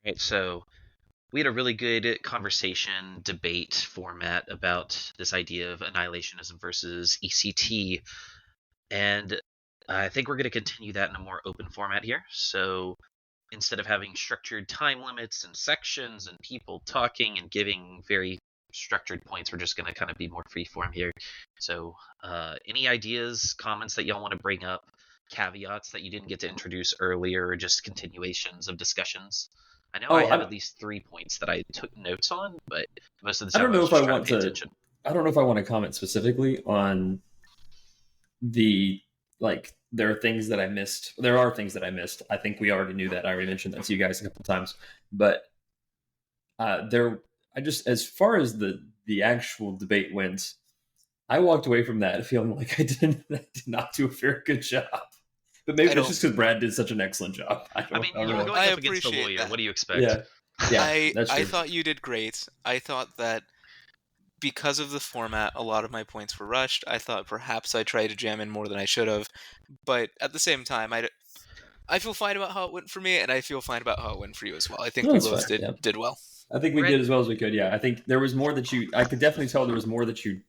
Right, so we had a really good conversation, debate format about this idea of annihilationism versus ECT, and I think we're going to continue that in a more open format here. So instead of having structured time limits and sections and people talking and giving very structured points, we're just going to kind of be more freeform here. So any ideas, comments that y'all want to bring up, caveats that you didn't get to introduce earlier, or just continuations of discussions? I know I Oh, have at least 3 points that I took notes on, but most of the I time don't I know was if I just trying to want pay to. attention. I don't know if I want to comment specifically on the there are things that I missed. There are things that I missed. I think we already knew that. I already mentioned that to you guys a couple of times. But I just, as far as the actual debate went, I walked away from that feeling like I did not do a very good job. But maybe that's just because Brad did such an excellent job. I mean, I don't you were know. going I up against a appreciate lawyer. that. What do you expect? Yeah, yeah, that's I true. thought you did great. I thought that because of the format, a lot of my points were rushed. I thought perhaps I tried to jam in more than I should have, but at the same time, I feel fine about how it went for me, and I feel fine about how it went for you as well. I think No, we that's both fine. Yeah. did well. I think we did as well as we could. Yeah, I think there was more that you. I could definitely tell there was more that you.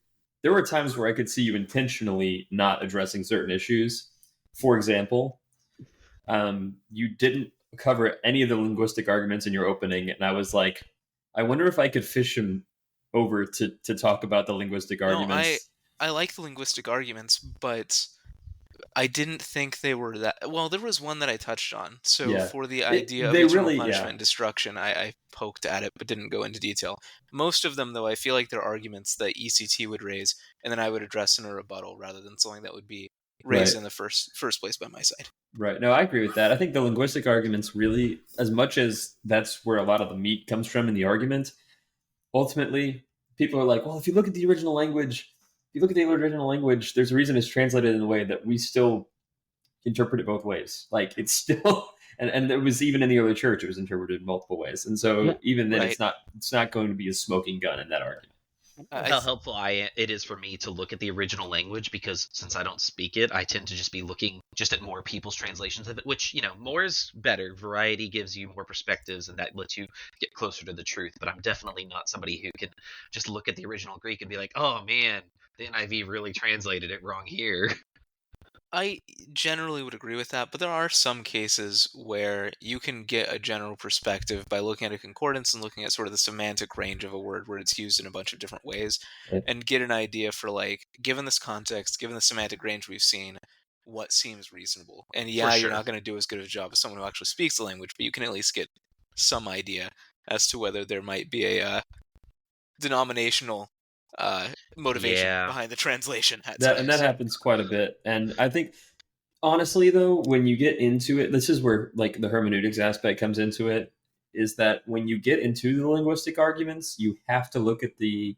There were times where I could see you intentionally not addressing certain issues. For example, you didn't cover any of the linguistic arguments in your opening, and I was like, I wonder if I could fish him over to talk about the linguistic arguments. No, I like the linguistic arguments, but I didn't think they were that. Well, there was one that I touched on. So Yeah, for the idea of they eternal really, punishment yeah, and destruction, I poked at it but didn't go into detail. Most of them, though, I feel like they're arguments that ECT would raise, and then I would address in a rebuttal rather than something that would be raised right. in the first place by my side. Right. No, I agree with that. I think the linguistic arguments really, as much as that's where a lot of the meat comes from in the argument, ultimately, people are like, well, if you look at the original language, there's a reason it's translated in the way that we still interpret it both ways. Like it's still, and it was even in the early church, it was interpreted in multiple ways. And so even then, Right. it's not going to be a smoking gun in that argument. How helpful it is for me to look at the original language, because since I don't speak it, I tend to just be looking just at more people's translations of it, which, more is better. Variety gives you more perspectives, and that lets you get closer to the truth. But I'm definitely not somebody who can just look at the original Greek and be like, oh man, the NIV really translated it wrong here. I generally would agree with that, but there are some cases where you can get a general perspective by looking at a concordance and looking at sort of the semantic range of a word where it's used in a bunch of different ways, Right. and get an idea for, like, given this context, given the semantic range we've seen, what seems reasonable. And yeah, For you're sure. not going to do as good of a job as someone who actually speaks the language, but you can at least get some idea as to whether there might be a denominational motivation Yeah. behind the translation. And that happens quite a bit. And I think, honestly, though, when you get into it, this is where like the hermeneutics aspect comes into it. Is that when you get into the linguistic arguments, you have to look at the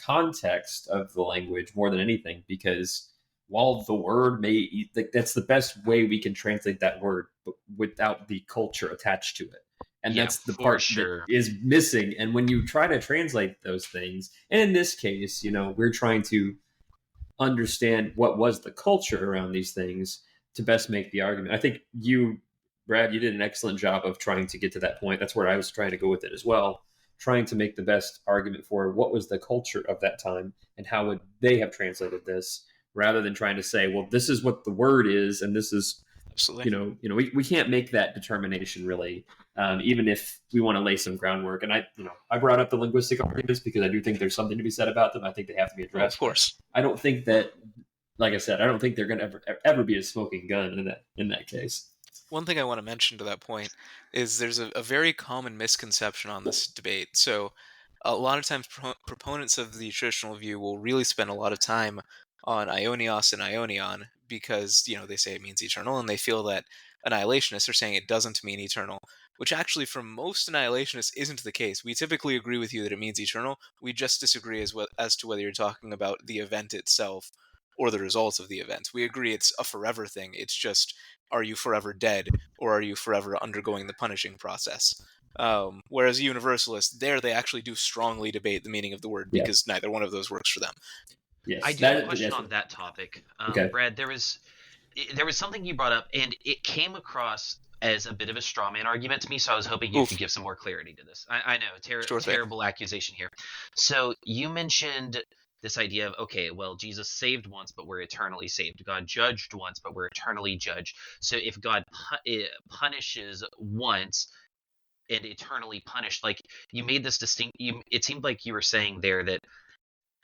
context of the language more than anything, because while the word may, like, that's the best way we can translate that word, but without the culture attached to it. And Yeah, that's the for part sure. that is missing. And when you try to translate those things, and in this case, we're trying to understand what was the culture around these things to best make the argument. I think you, Brad, you did an excellent job of trying to get to that point. That's where I was trying to go with it as well, trying to make the best argument for what was the culture of that time and how would they have translated this, rather than trying to say, well, this is what the word is, and this is, Absolutely. we can't make that determination really, even if we want to lay some groundwork. And I brought up the linguistic arguments because I do think there's something to be said about them. I think they have to be addressed. Of course. I don't think that, like I said, I don't think they're going to ever be a smoking gun in that case. One thing I want to mention to that point is there's a very common misconception on this debate. So a lot of times proponents of the traditional view will really spend a lot of time on Ionios and Ionion because, they say it means eternal, and they feel that annihilationists are saying it doesn't mean eternal, which actually for most annihilationists isn't the case. We typically agree with you that it means eternal. We just disagree as to whether you're talking about the event itself or the results of the event. We agree it's a forever thing. It's just, are you forever dead, or are you forever undergoing the punishing process? Whereas universalists, they actually do strongly debate the meaning of the word because neither one of those works for them. Yes, I do have a question on that topic. Okay. Brad, there was something you brought up, and it came across as a bit of a straw man argument to me. So I was hoping you Oof, could give some more clarity to this. I know, sure thing. terrible accusation here. So you mentioned this idea of, okay, well, Jesus saved once, but we're eternally saved. God judged once, but we're eternally judged. So if God punishes once and eternally punished, like, you made this distinct, it seemed like you were saying there that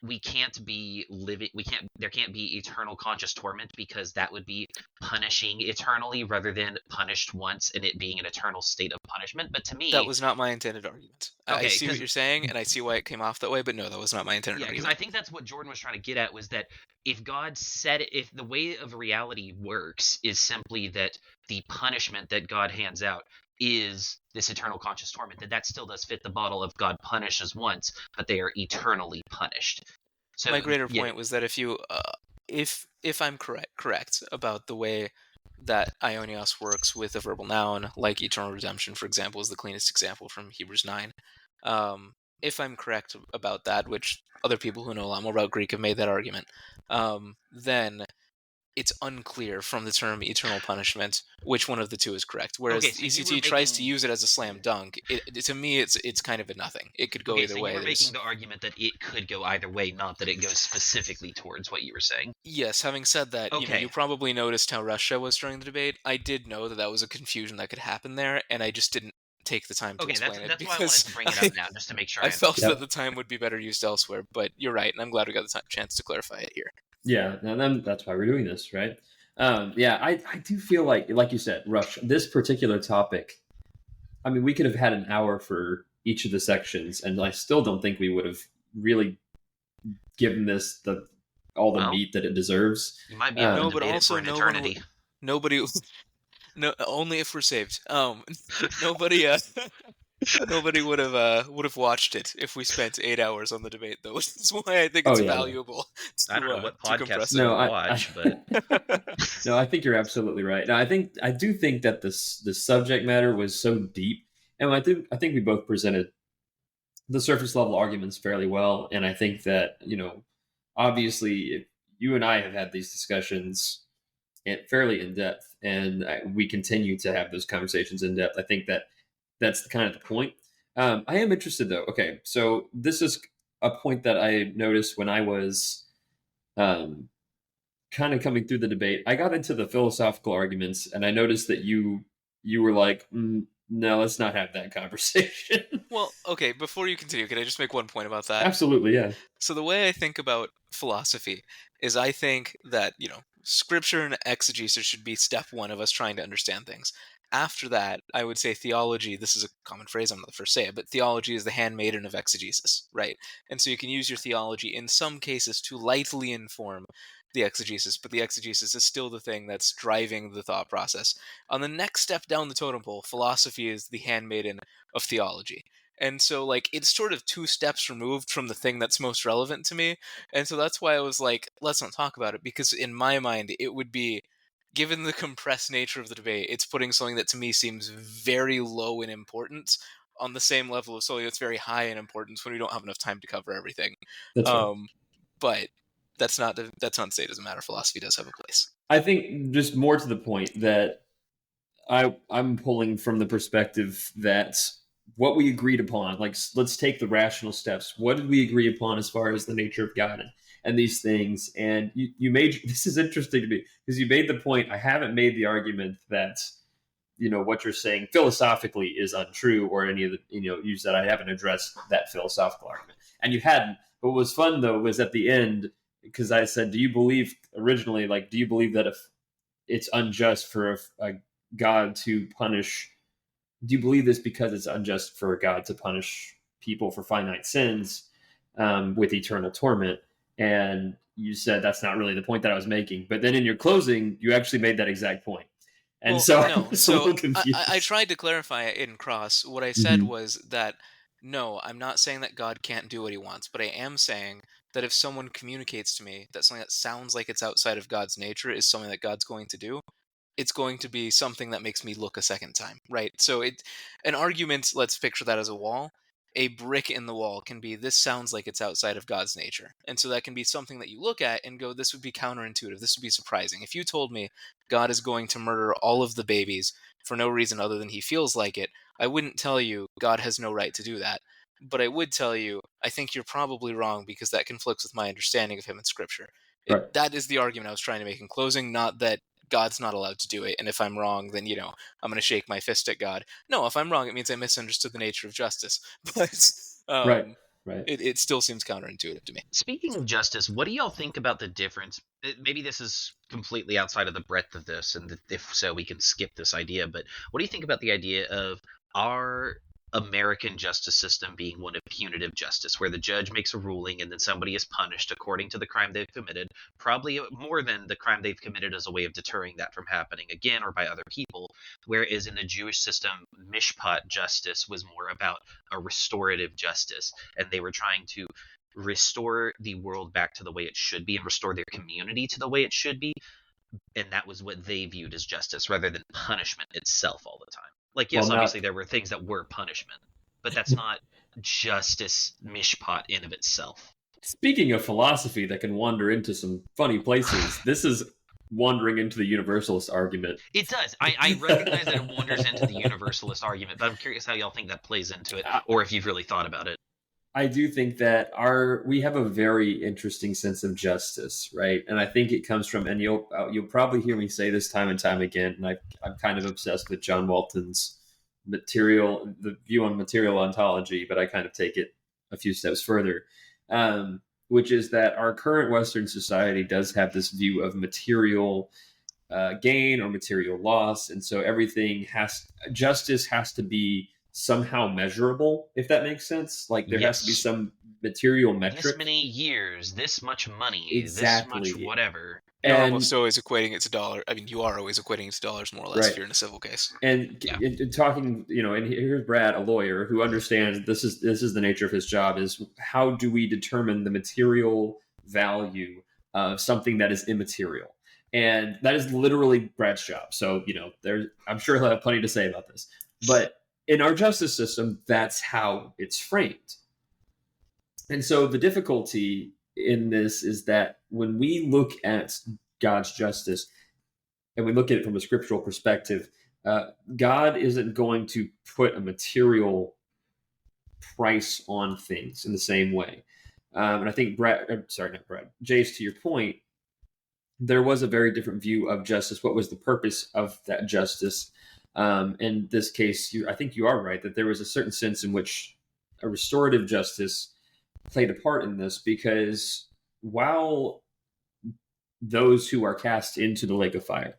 we can't be living, there can't be eternal conscious torment, because that would be punishing eternally rather than punished once and it being an eternal state of punishment. But to That me, was not my intended argument. I okay, see what because you're saying, and I see why it came off that way, but no, that was not my intended yeah, because argument. I think that's what Jordan was trying to get at, was that if God said, if the way of reality works is simply that the punishment that God hands out is this eternal conscious torment, that still does fit the model of God punishes once, but they are eternally punished. So My greater yeah, point was that if you, if I'm correct about the way that Irenaeus works with a verbal noun, like eternal redemption, for example, is the cleanest example from Hebrews 9. If I'm correct about that, which other people who know a lot more about Greek have made that argument, then it's unclear from the term eternal punishment which one of the two is correct. Whereas okay, so you were ECT tries to making use it as a slam dunk. To me, it's kind of a nothing. It could go okay, either so you way. were making the argument that it could go either way, not that it goes specifically towards what you were saying. Yes, having said that, Okay, you probably noticed how Russia was during the debate. I did know that was a confusion that could happen there, and I just didn't take the time to okay, explain it that's why I wanted because to bring it up now, just to make sure I I felt understood. that the time would be better used elsewhere. But you're right, and I'm glad we got the chance to clarify it here. Yeah, and then that's why we're doing this, right? Yeah, I do feel like you said, Rush, this particular topic, I mean, we could have had an hour for each of the sections, and I still don't think we would have really given this all the Well, meat that it deserves. you might be able to No, but debate it for also an eternity. nobody, no, only if we're saved. Nobody, nobody would have watched it if we spent 8 hours on the debate, though. Which is why I think Oh it's yeah, valuable I don't know to what to podcast compress they it. no, would watch, but no, I think you're absolutely right. No, I do think that the subject matter was so deep, and I think we both presented the surface level arguments fairly well, and I think that obviously, if you and I have had these discussions fairly in depth, and we continue to have those conversations in depth. I think that that's kind of the point. I am interested though. Okay, so this is a point that I noticed when I was kind of coming through the debate. I got into the philosophical arguments, and I noticed that you were like, no, let's not have that conversation. Well, okay, before you continue, can I just make one point about that? Absolutely, yeah. So the way I think about philosophy is I think that, scripture and exegesis should be step one of us trying to understand things. After that, I would say theology, this is a common phrase, I'm not the first to say it, but theology is the handmaiden of exegesis, right? And so you can use your theology in some cases to lightly inform the exegesis, but the exegesis is still the thing that's driving the thought process. On the next step down the totem pole, philosophy is the handmaiden of theology. And so, like, it's sort of 2 steps removed from the thing that's most relevant to me. And so that's why I was like, let's not talk about it, because in my mind, it would be, given the compressed nature of the debate, it's putting something that to me seems very low in importance on the same level of something that's very high in importance when we don't have enough time to cover everything. That's right. But that's not to say it doesn't matter. Philosophy does have a place. I think just more to the point that I'm pulling from the perspective that what we agreed upon, like let's take the rational steps. What did we agree upon as far as the nature of God and these things? And you made this is interesting to me because you made the point. I haven't made the argument that what you're saying philosophically is untrue or any of the you said I haven't addressed that philosophical argument, and you hadn't. But what was fun though was at the end because I said, do you believe originally do you believe that if it's unjust for a God to punish? Do you believe this because it's unjust for God to punish people for finite sins with eternal torment? And you said that's not really the point that I was making. But then in your closing, you actually made that exact point. And Well, so I no. was a little So confused. I tried to clarify it in cross. What I said Mhm. was that no, I'm not saying that God can't do what he wants, but I am saying that if someone communicates to me that something that sounds like it's outside of God's nature is something that God's going to do, it's going to be something that makes me look a second time, right? So an argument, let's picture that as a wall. a brick in the wall can be, this sounds like it's outside of God's nature. And so that can be something that you look at and go, this would be counterintuitive. This would be surprising. If you told me God is going to murder all of the babies for no reason other than he feels like it, I wouldn't tell you God has no right to do that. But I would tell you, I think you're probably wrong because that conflicts with my understanding of him in Scripture. Right. That is the argument I was trying to make in closing, not that God's not allowed to do it, and if I'm wrong, then, I'm going to shake my fist at God. No, if I'm wrong, it means I misunderstood the nature of justice. But Right. it still seems counterintuitive to me. Speaking of justice, what do y'all think about the difference? Maybe this is completely outside of the breadth of this, and if so, we can skip this idea. But what do you think about the idea of our American justice system being one of punitive justice, where the judge makes a ruling and then somebody is punished according to the crime they've committed, probably more than the crime they've committed as a way of deterring that from happening again or by other people? Whereas in the Jewish system, mishpat justice was more about a restorative justice, and they were trying to restore the world back to the way it should be and restore their community to the way it should be. And that was what they viewed as justice rather than punishment itself all the time. Like, yes, obviously there were things that were punishment, but that's not justice mishpat in of itself. Speaking of philosophy that can wander into some funny places, this is wandering into the Universalist argument. It does. I recognize that it wanders into the Universalist argument, but I'm curious how y'all think that plays into it, or if you've really thought about it. I do think that we have a very interesting sense of justice, right? And I think it comes from, and you'll probably hear me say this time and time again, and I'm kind of obsessed with John Walton's the view on material ontology, but I kind of take it a few steps further, which is that our current Western society does have this view of material gain or material loss, and so justice has to be somehow measurable, if that makes sense. Like there has to be some material metric. This many years, this much money, exactly. This much whatever. You're almost always equating it to dollar. I mean, you are always equating it to dollars, more or less, if you're in a civil case. And talking, and here's Brad, a lawyer who understands this is the nature of his job, is how do we determine the material value of something that is immaterial? And that is literally Brad's job. So, I'm sure he'll have plenty to say about this. But in our justice system, that's how it's framed. And so the difficulty in this is that when we look at God's justice and we look at it from a scriptural perspective, God isn't going to put a material price on things in the same way. And I think Jace, to your point, there was a very different view of justice. What was the purpose of that justice? In this case, I think you are right that there was a certain sense in which a restorative justice played a part in this, because while those who are cast into the lake of fire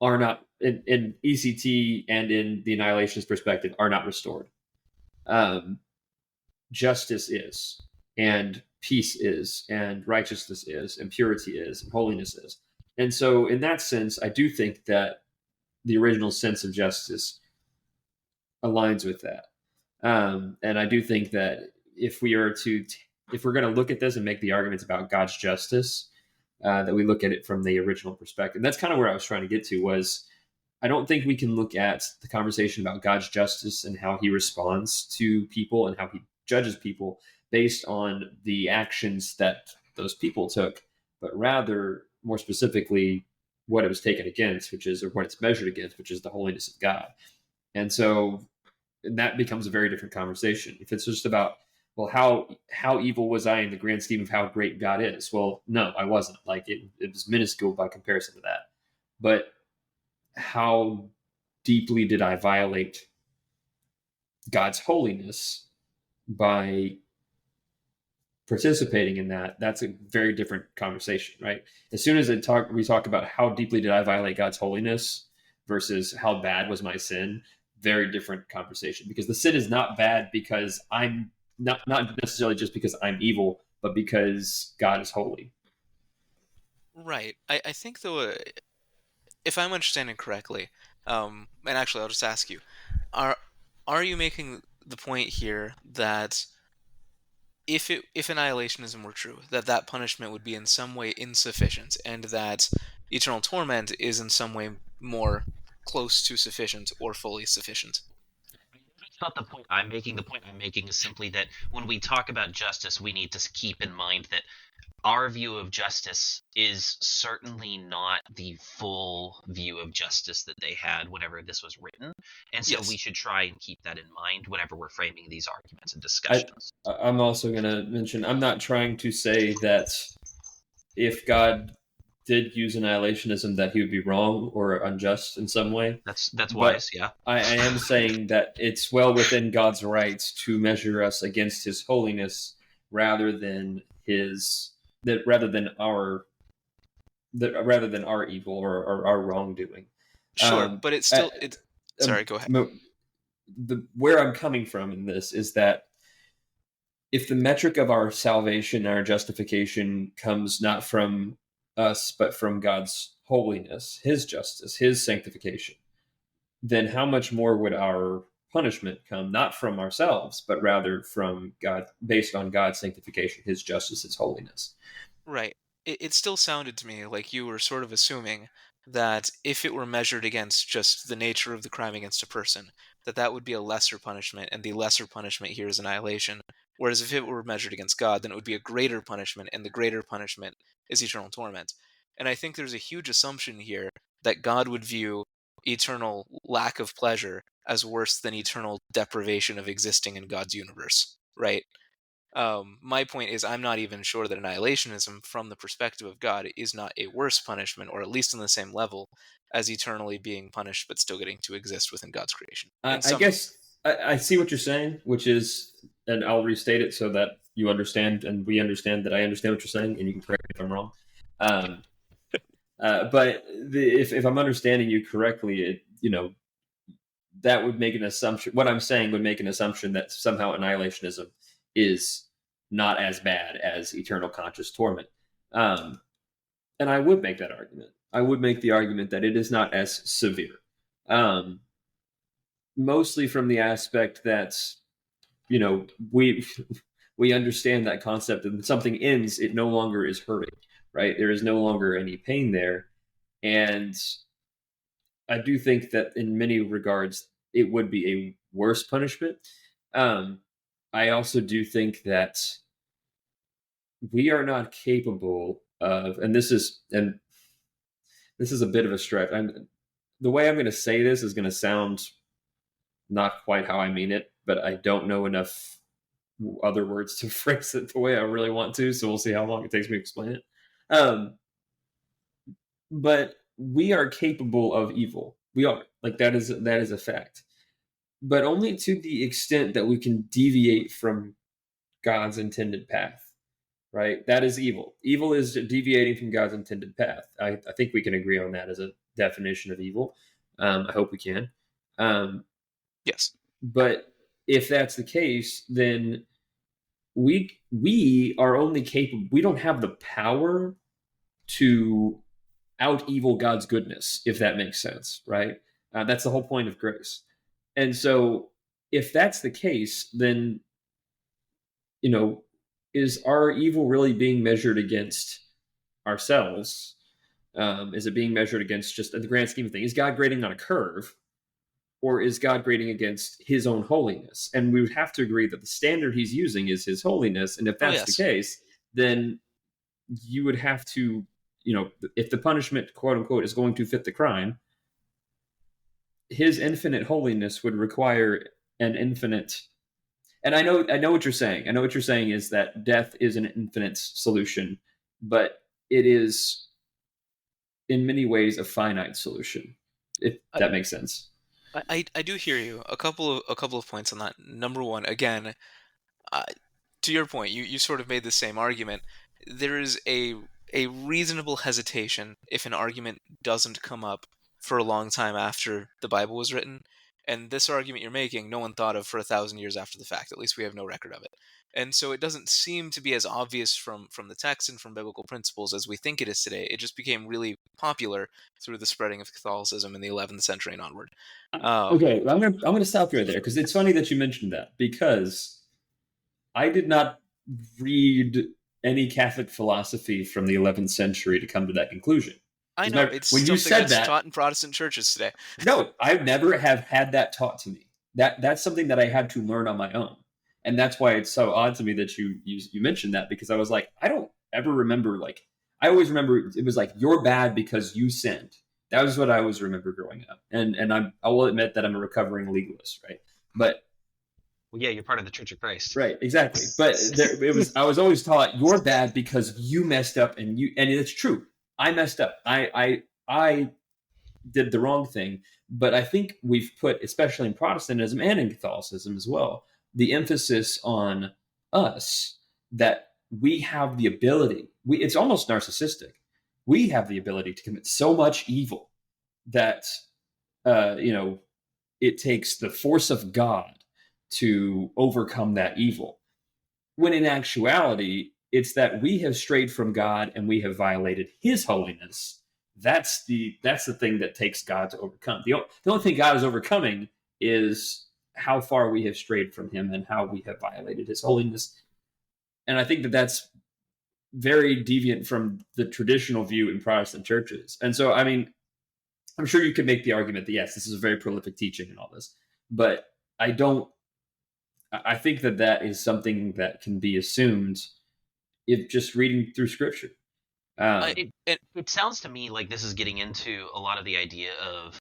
are not, in ECT and in the Annihilationist perspective, are not restored, justice is, and peace is, and righteousness is, and purity is, and holiness is. And so in that sense, I do think that the original sense of justice aligns with that. And I do think that if we're going to look at this and make the arguments about God's justice, that we look at it from the original perspective. That's kind of where I was trying to get to, was I don't think we can look at the conversation about God's justice and how he responds to people and how he judges people based on the actions that those people took, but rather, more specifically, what it was taken against, or what it's measured against, which is the holiness of God. And so that becomes a very different conversation. If it's just about, well, how evil was I in the grand scheme of how great God is? Well, no, I wasn't. Like it was minuscule by comparison to that. But how deeply did I violate God's holiness by participating in that? That's a very different conversation, right? As soon as we talk about how deeply did I violate God's holiness versus how bad was my sin, very different conversation, because the sin is not bad because I'm not necessarily just because I'm evil, but because God is holy. Right. I think, though, if I'm understanding correctly, and actually I'll just ask you, are you making the point here that if annihilationism were true, that punishment would be in some way insufficient, and that eternal torment is in some way more close to sufficient or fully sufficient? not the point I'm making. The point I'm making is simply that when we talk about justice, we need to keep in mind that our view of justice is certainly not the full view of justice that they had whenever this was written. And so we should try and keep that in mind whenever we're framing these arguments and discussions. I'm also going to mention, I'm not trying to say that if God did use annihilationism that he would be wrong or unjust in some way. That's wise, yeah. I am saying that it's well within God's rights to measure us against his holiness rather than our evil or our wrongdoing. Sure, but it's still sorry, go ahead. Where I'm coming from in this is that if the metric of our salvation, our justification comes not from us, but from God's holiness, his justice, his sanctification, then how much more would our punishment come not from ourselves, but rather from God, based on God's sanctification, his justice, his holiness? Right. It still sounded to me like you were sort of assuming that if it were measured against just the nature of the crime against a person, that would be a lesser punishment, and the lesser punishment here is annihilation. Whereas if it were measured against God, then it would be a greater punishment, and the greater punishment is eternal torment. And I think there's a huge assumption here that God would view eternal lack of pleasure as worse than eternal deprivation of existing in God's universe, right? My point is, I'm not even sure that annihilationism, from the perspective of God, is not a worse punishment, or at least on the same level as eternally being punished but still getting to exist within God's creation. I guess I see what you're saying, which is, and I'll restate it so that you understand and we understand that I understand what you're saying, and you can correct me if I'm wrong. But if I'm understanding you correctly, that would make an assumption. What I'm saying would make an assumption that somehow annihilationism is not as bad as eternal conscious torment. And I would make that argument. I would make the argument that it is not as severe. Mostly from the aspect that, we understand that concept that when something ends, it no longer is hurting, right? There is no longer any pain there. And I do think that in many regards, it would be a worse punishment. I also do think that we are not capable of, and this is a bit of a stretch. The way I'm going to say this is going to sound not quite how I mean it, but I don't know enough other words to phrase it the way I really want to, so we'll see how long it takes me to explain it. But we are capable of evil. We are. Like, that is a fact. But only to the extent that we can deviate from God's intended path, right? That is evil. Evil is deviating from God's intended path. I think we can agree on that as a definition of evil. I hope we can. Yes. But if that's the case, then we are only capable. We don't have the power to out evil God's goodness, if that makes sense, right? That's the whole point of grace. And so if that's the case, then, is our evil really being measured against ourselves? Is it being measured against just the grand scheme of things? Is God grading on a curve, or is God grading against his own holiness? And we would have to agree that the standard he's using is his holiness. And if that's the case, then you would have to, if the punishment, quote unquote, is going to fit the crime, his infinite holiness would require an infinite. And I know what you're saying. I know what you're saying is that death is an infinite solution, but it is in many ways a finite solution, if that makes sense. I do hear you. A couple of points on that. Number one, again, to your point, you sort of made the same argument. There is a reasonable hesitation if an argument doesn't come up for a long time after the Bible was written. And this argument you're making, no one thought of for 1,000 years after the fact. At least we have no record of it. And so it doesn't seem to be as obvious from the text and from biblical principles as we think it is today. It just became really popular through the spreading of Catholicism in the 11th century and onward. Okay, I'm gonna stop you right there, because it's funny that you mentioned that, because I did not read any Catholic philosophy from the 11th century to come to that conclusion. I know, it's when you said that's taught in Protestant churches today. No, I've never have had that taught to me. That's something that I had to learn on my own. And that's why it's so odd to me that you mentioned that, because I was like, I don't ever remember, like, I always remember it was like, you're bad because you sinned. That was what I always remember growing up. And I will admit that I'm a recovering legalist, right? But Well, yeah, you're part of the Church of Christ. right, exactly. But I was always taught, you're bad because you messed up, and it's true. I messed up. I did the wrong thing. But I think we've put, especially in Protestantism and in Catholicism as well, the emphasis on us, that we have the ability. It's almost narcissistic. We have the ability to commit so much evil that it takes the force of God to overcome that evil. When in actuality, it's that we have strayed from God and we have violated His holiness. That's the thing that takes God to overcome. The only thing God is overcoming is how far we have strayed from Him and how we have violated His holiness. And I think that that's very deviant from the traditional view in Protestant churches. And so, I mean, I'm sure you could make the argument that, yes, this is a very prolific teaching and all this, but I think that is something that can be assumed if just reading through Scripture. It sounds to me like this is getting into a lot of the idea of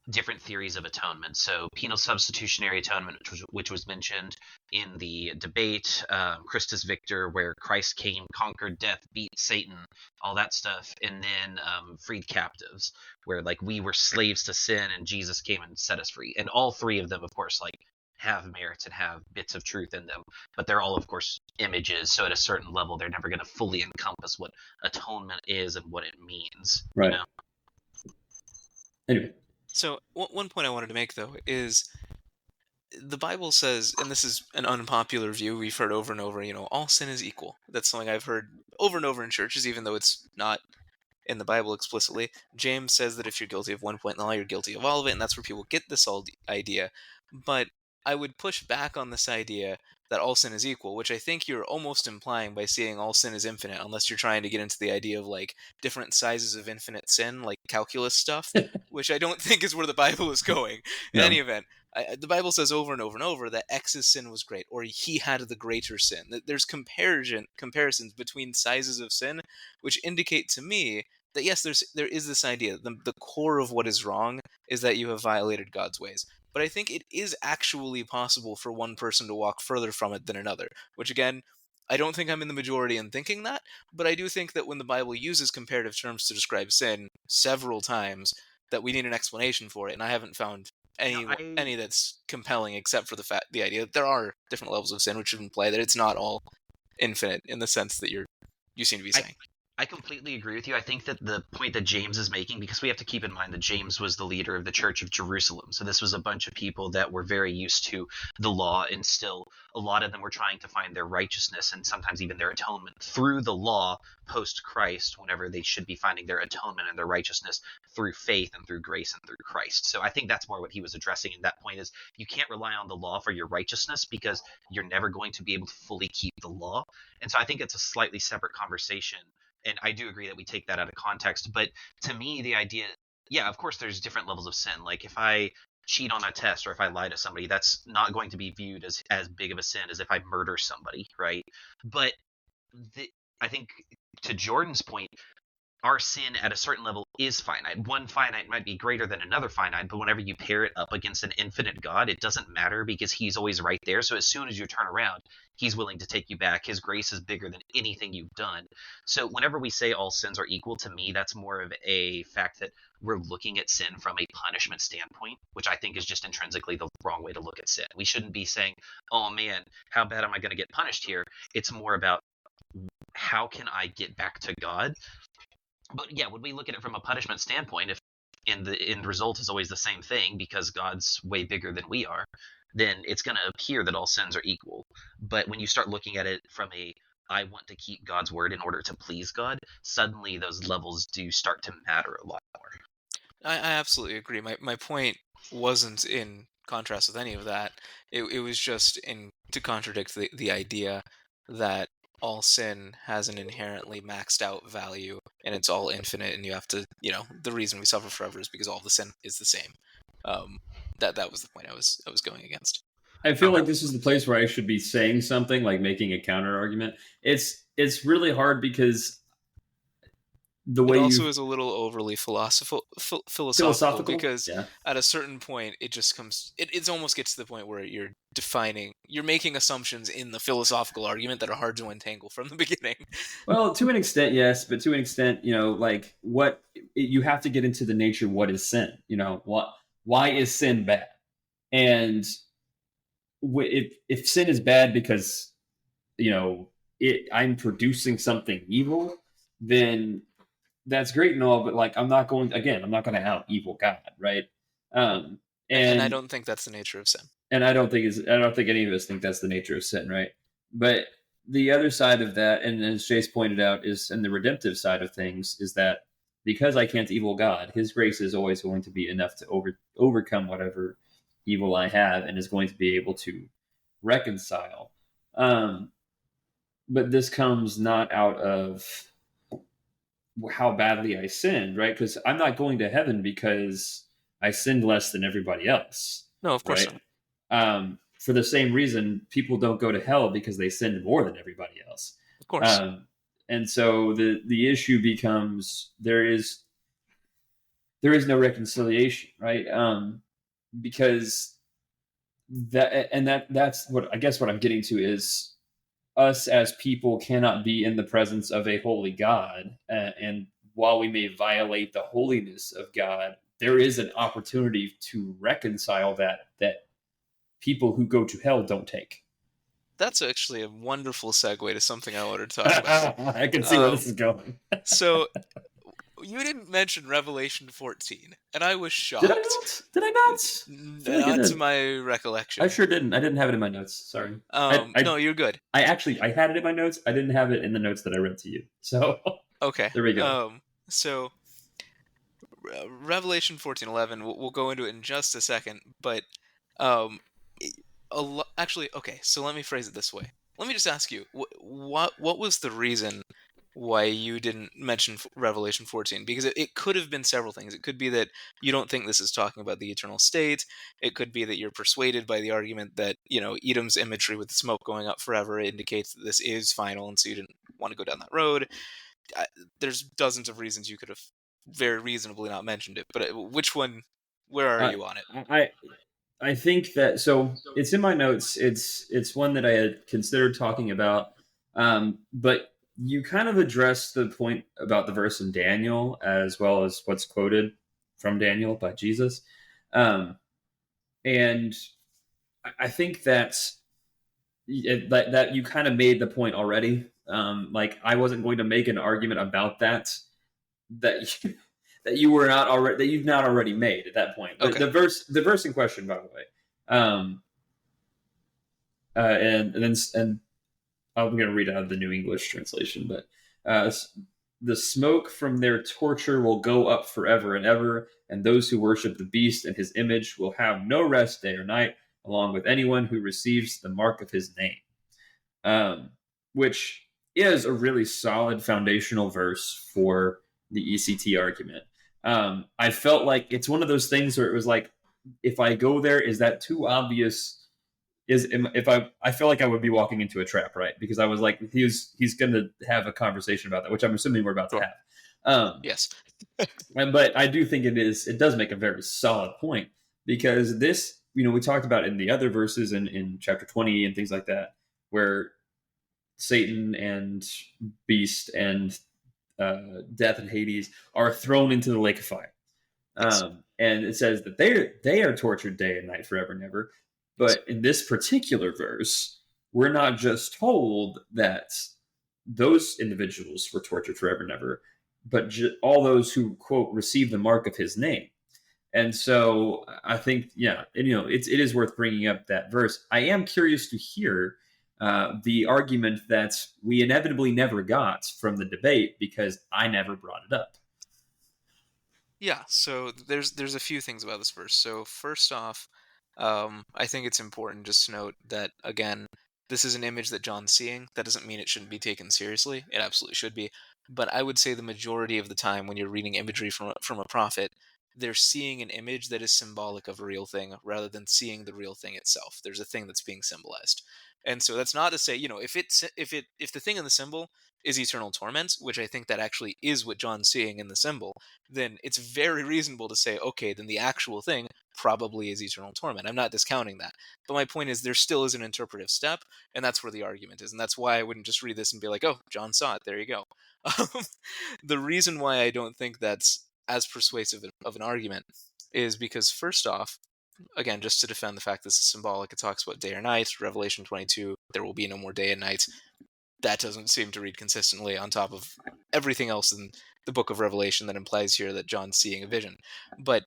different theories of atonement. So penal substitutionary atonement, which was mentioned in the debate, Christus Victor, where Christ came, conquered death, beat Satan, all that stuff, and then freed captives, where like we were slaves to sin and Jesus came and set us free. And all three of them, of course, like have merits and have bits of truth in them, but they're all, of course, images. So at a certain level, they're never going to fully encompass what atonement is and what it means. Right. You know? Anyway. So one point I wanted to make, though, is the Bible says, and this is an unpopular view we've heard over and over, all sin is equal. That's something I've heard over and over in churches, even though it's not in the Bible explicitly. James says that if you're guilty of one point in the law, you're guilty of all of it, and that's where people get this idea. But I would push back on this idea that all sin is equal, which I think you're almost implying by saying all sin is infinite, unless you're trying to get into the idea of like different sizes of infinite sin, like calculus stuff, which I don't think is where the Bible is going. In any event, the Bible says over and over and over that X's sin was great, or he had the greater sin. There's comparisons between sizes of sin, which indicate to me that yes, there is this idea. The core of what is wrong is that you have violated God's ways. But I think it is actually possible for one person to walk further from it than another, which again, I don't think I'm in the majority in thinking that, but I do think that when the Bible uses comparative terms to describe sin several times, that we need an explanation for it, and I haven't found any that's compelling except for the idea that there are different levels of sin, which would imply that it's not all infinite in the sense that you seem to be saying. I completely agree with you. I think that the point that James is making, because we have to keep in mind that James was the leader of the Church of Jerusalem. So this was a bunch of people that were very used to the law, and still a lot of them were trying to find their righteousness and sometimes even their atonement through the law post-Christ, whenever they should be finding their atonement and their righteousness through faith and through grace and through Christ. So I think that's more what he was addressing in that point, is you can't rely on the law for your righteousness because you're never going to be able to fully keep the law. And so I think it's a slightly separate conversation. And I do agree that we take that out of context. But to me, the idea, yeah, of course, there's different levels of sin. Like if I cheat on a test or if I lie to somebody, that's not going to be viewed as big of a sin as if I murder somebody, right? But I think to Jordan's point, our sin at a certain level is finite. One finite might be greater than another finite, but whenever you pair it up against an infinite God, it doesn't matter because he's always right there. So as soon as you turn around, he's willing to take you back. His grace is bigger than anything you've done. So whenever we say all sins are equal, to me, that's more of a fact that we're looking at sin from a punishment standpoint, which I think is just intrinsically the wrong way to look at sin. We shouldn't be saying, oh man, how bad am I going to get punished here? It's more about how can I get back to God? But yeah, when we look at it from a punishment standpoint, if the end result is always the same thing because God's way bigger than we are, then it's going to appear that all sins are equal. But when you start looking at it from I want to keep God's word in order to please God, suddenly those levels do start to matter a lot more. I absolutely agree. My point wasn't in contrast with any of that. It was just to contradict the idea that all sin has an inherently maxed out value and it's all infinite, and you have to, the reason we suffer forever is because all the sin is the same. That was the point I was going against. I feel Okay. like this is the place where I should be saying something, like making a counter argument. It's really hard because the It way also you is a little overly philosophical, philosophical, because yeah. at a certain point it just comes. It almost gets to the point where you're making assumptions in the philosophical argument that are hard to untangle from the beginning. Well, to an extent, yes, but to an extent, like you have to get into the nature of what is sin. Why is sin bad? And if sin is bad because I'm producing something evil, then that's great and all, but like I'm not going to out evil God, right? Um, And I and don't think that's the nature of sin. and I don't think any of us think that's the nature of sin, right? But the other side of that, and as Chase pointed out, is and the redemptive side of things is that because I can't evil God, His grace is always going to be enough to overcome whatever evil I have, and is going to be able to reconcile. Um, but this comes not out of how badly I sinned, right? Because I'm not going to heaven because I sinned less than everybody else, No, of course right? not. For the same reason, people don't go to hell because they sinned more than everybody else. Of course. And so the issue becomes there is no reconciliation, right? Because that's what I guess what I'm getting to is us as people cannot be in the presence of a holy God, and while we may violate the holiness of God, there is an opportunity to reconcile that people who go to hell don't take. That's actually a wonderful segue to something I wanted to talk about. I can see where this is going. So you didn't mention Revelation 14, and I was Did I shocked. not? Did I not? I feel like I Not to did. my recollection. I sure didn't. I didn't have it in my notes. Sorry. No, you're good. I actually I had it in my notes. I didn't have it in the notes that I read to you. So Okay. there we go. So Revelation 14:11. We'll go into it in just a second, but um, actually, okay. So let me phrase it this way. Let me just ask you, what was the reason why you didn't mention Revelation 14? Because it could have been several things. It could be that you don't think this is talking about the eternal state. It could be that you're persuaded by the argument that, Edom's imagery with the smoke going up forever indicates that this is final, and so you didn't want to go down that road. There's dozens of reasons you could have very reasonably not mentioned it, but which one, where are you on it? I think that so it's in my notes. It's one that I had considered talking about, but you kind of addressed the point about the verse in Daniel as well as what's quoted from Daniel by Jesus, and I think that you kind of made the point already. Like I wasn't going to make an argument about that that you were not already that you've not already made at that point. But Okay. the verse in question, by the way, and I'm going to read out of the New English translation, but the smoke from their torture will go up forever and ever, and those who worship the beast and his image will have no rest day or night, along with anyone who receives the mark of his name. Which is a really solid foundational verse for the ECT argument. I felt like it's one of those things where it was like, if I go there, is that too obvious? I feel like I would be walking into a trap, right? Because I was like, he's going to have a conversation about that, which I'm assuming we're about to have. Yes. But I do think it does make a very solid point, because this, we talked about in the other verses in chapter 20 and things like that, where Satan and beast and death and Hades are thrown into the lake of fire. Yes. And it says that they are tortured day and night forever and ever. But in this particular verse, we're not just told that those individuals were tortured forever and ever, but all those who, quote, receive the mark of his name. And so I think, it is worth bringing up that verse. I am curious to hear the argument that we inevitably never got from the debate because I never brought it up. Yeah, so there's a few things about this verse. So first off, I think it's important just to note that, again, this is an image that John's seeing. That doesn't mean it shouldn't be taken seriously. It absolutely should be. But I would say the majority of the time when you're reading imagery from a prophet, they're seeing an image that is symbolic of a real thing rather than seeing the real thing itself. There's a thing that's being symbolized. And so that's not to say, if the thing in the symbol is eternal torment, which I think that actually is what John's seeing in the symbol, then it's very reasonable to say, okay, then the actual thing probably is eternal torment. I'm not discounting that. But my point is there still is an interpretive step, and that's where the argument is. And that's why I wouldn't just read this and be like, oh, John saw it, there you go. The reason why I don't think that's as persuasive of an argument is because, first off, again, just to defend the fact this is symbolic, it talks about day or night. Revelation 22, there will be no more day and night. That doesn't seem to read consistently on top of everything else in the book of Revelation that implies here that John's seeing a vision. But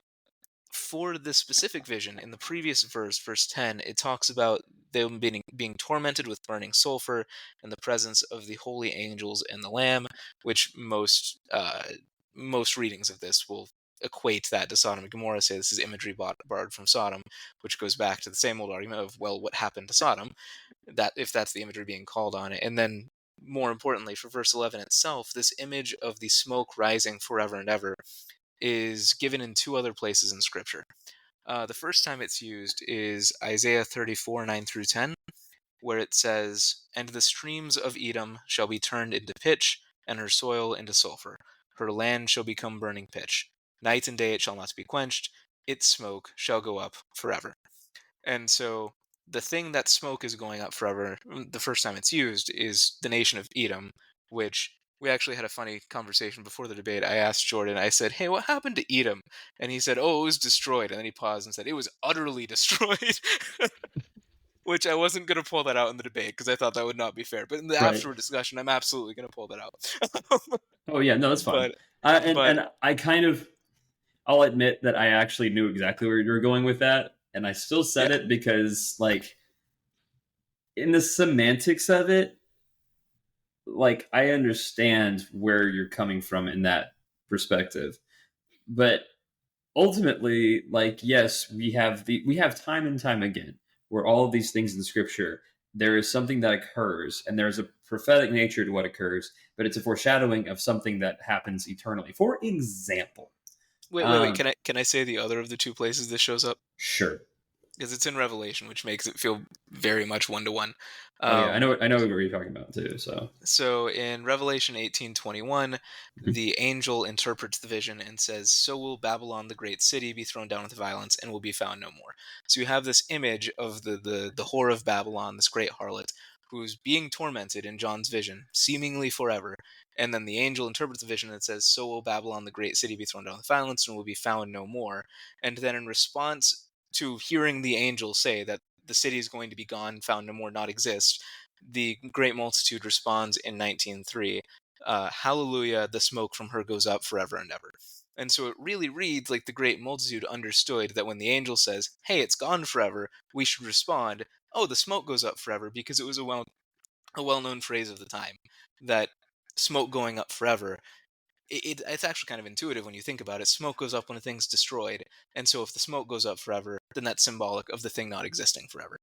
for this specific vision, in the previous verse, verse 10, it talks about them being tormented with burning sulfur in the presence of the holy angels and the Lamb, which most readings of this will equate that to Sodom and Gomorrah, say this is imagery borrowed from Sodom, which goes back to the same old argument of, well, what happened to Sodom, that if that's the imagery being called on it. And then, more importantly, for verse 11 itself, this image of the smoke rising forever and ever is given in two other places in Scripture. The first time it's used is Isaiah 34, 9 through 10, where it says, "And the streams of Edom shall be turned into pitch, and her soil into sulfur. Her land shall become burning pitch. Night and day it shall not be quenched. Its smoke shall go up forever." And so the thing that smoke is going up forever, the first time it's used, is the nation of Edom, which we actually had a funny conversation before the debate. I asked Jordan, I said, hey, what happened to Edom? And he said, oh, it was destroyed. And then he paused and said, it was utterly destroyed. Which I wasn't going to pull that out in the debate because I thought that would not be fair. But in the afterward discussion, I'm absolutely going to pull that out. Oh, yeah, no, that's fine. And I kind of, I'll admit that I actually knew exactly where you were going with that. And I still said it because, like, in the semantics of it, like, I understand where you're coming from in that perspective. But ultimately, like, yes, we have time and time again where all of these things in Scripture, there is something that occurs, and there's a prophetic nature to what occurs, but it's a foreshadowing of something that happens eternally. For example, wait. Can I say the other of the two places this shows up? Sure. Because it's in Revelation, which makes it feel very much one-to-one. I know what you're talking about too. So in Revelation 18:21, the angel interprets the vision and says, "So will Babylon, the great city, be thrown down with violence, and will be found no more." So you have this image of the whore of Babylon, this great harlot, who's being tormented in John's vision, seemingly forever. And then the angel interprets the vision and says, "So will Babylon, the great city, be thrown down with violence, and will be found no more." And then in response to hearing the angel say that the city is going to be gone, found no more, not exist, the great multitude responds in 19:3, "Hallelujah, the smoke from her goes up forever and ever." And so it really reads like the great multitude understood that when the angel says, "Hey, it's gone forever," we should respond, "Oh, the smoke goes up forever," because it was a well-known phrase of the time, that smoke going up forever. It's actually kind of intuitive when you think about it. Smoke goes up when a thing's destroyed, and so if the smoke goes up forever, then that's symbolic of the thing not existing forever.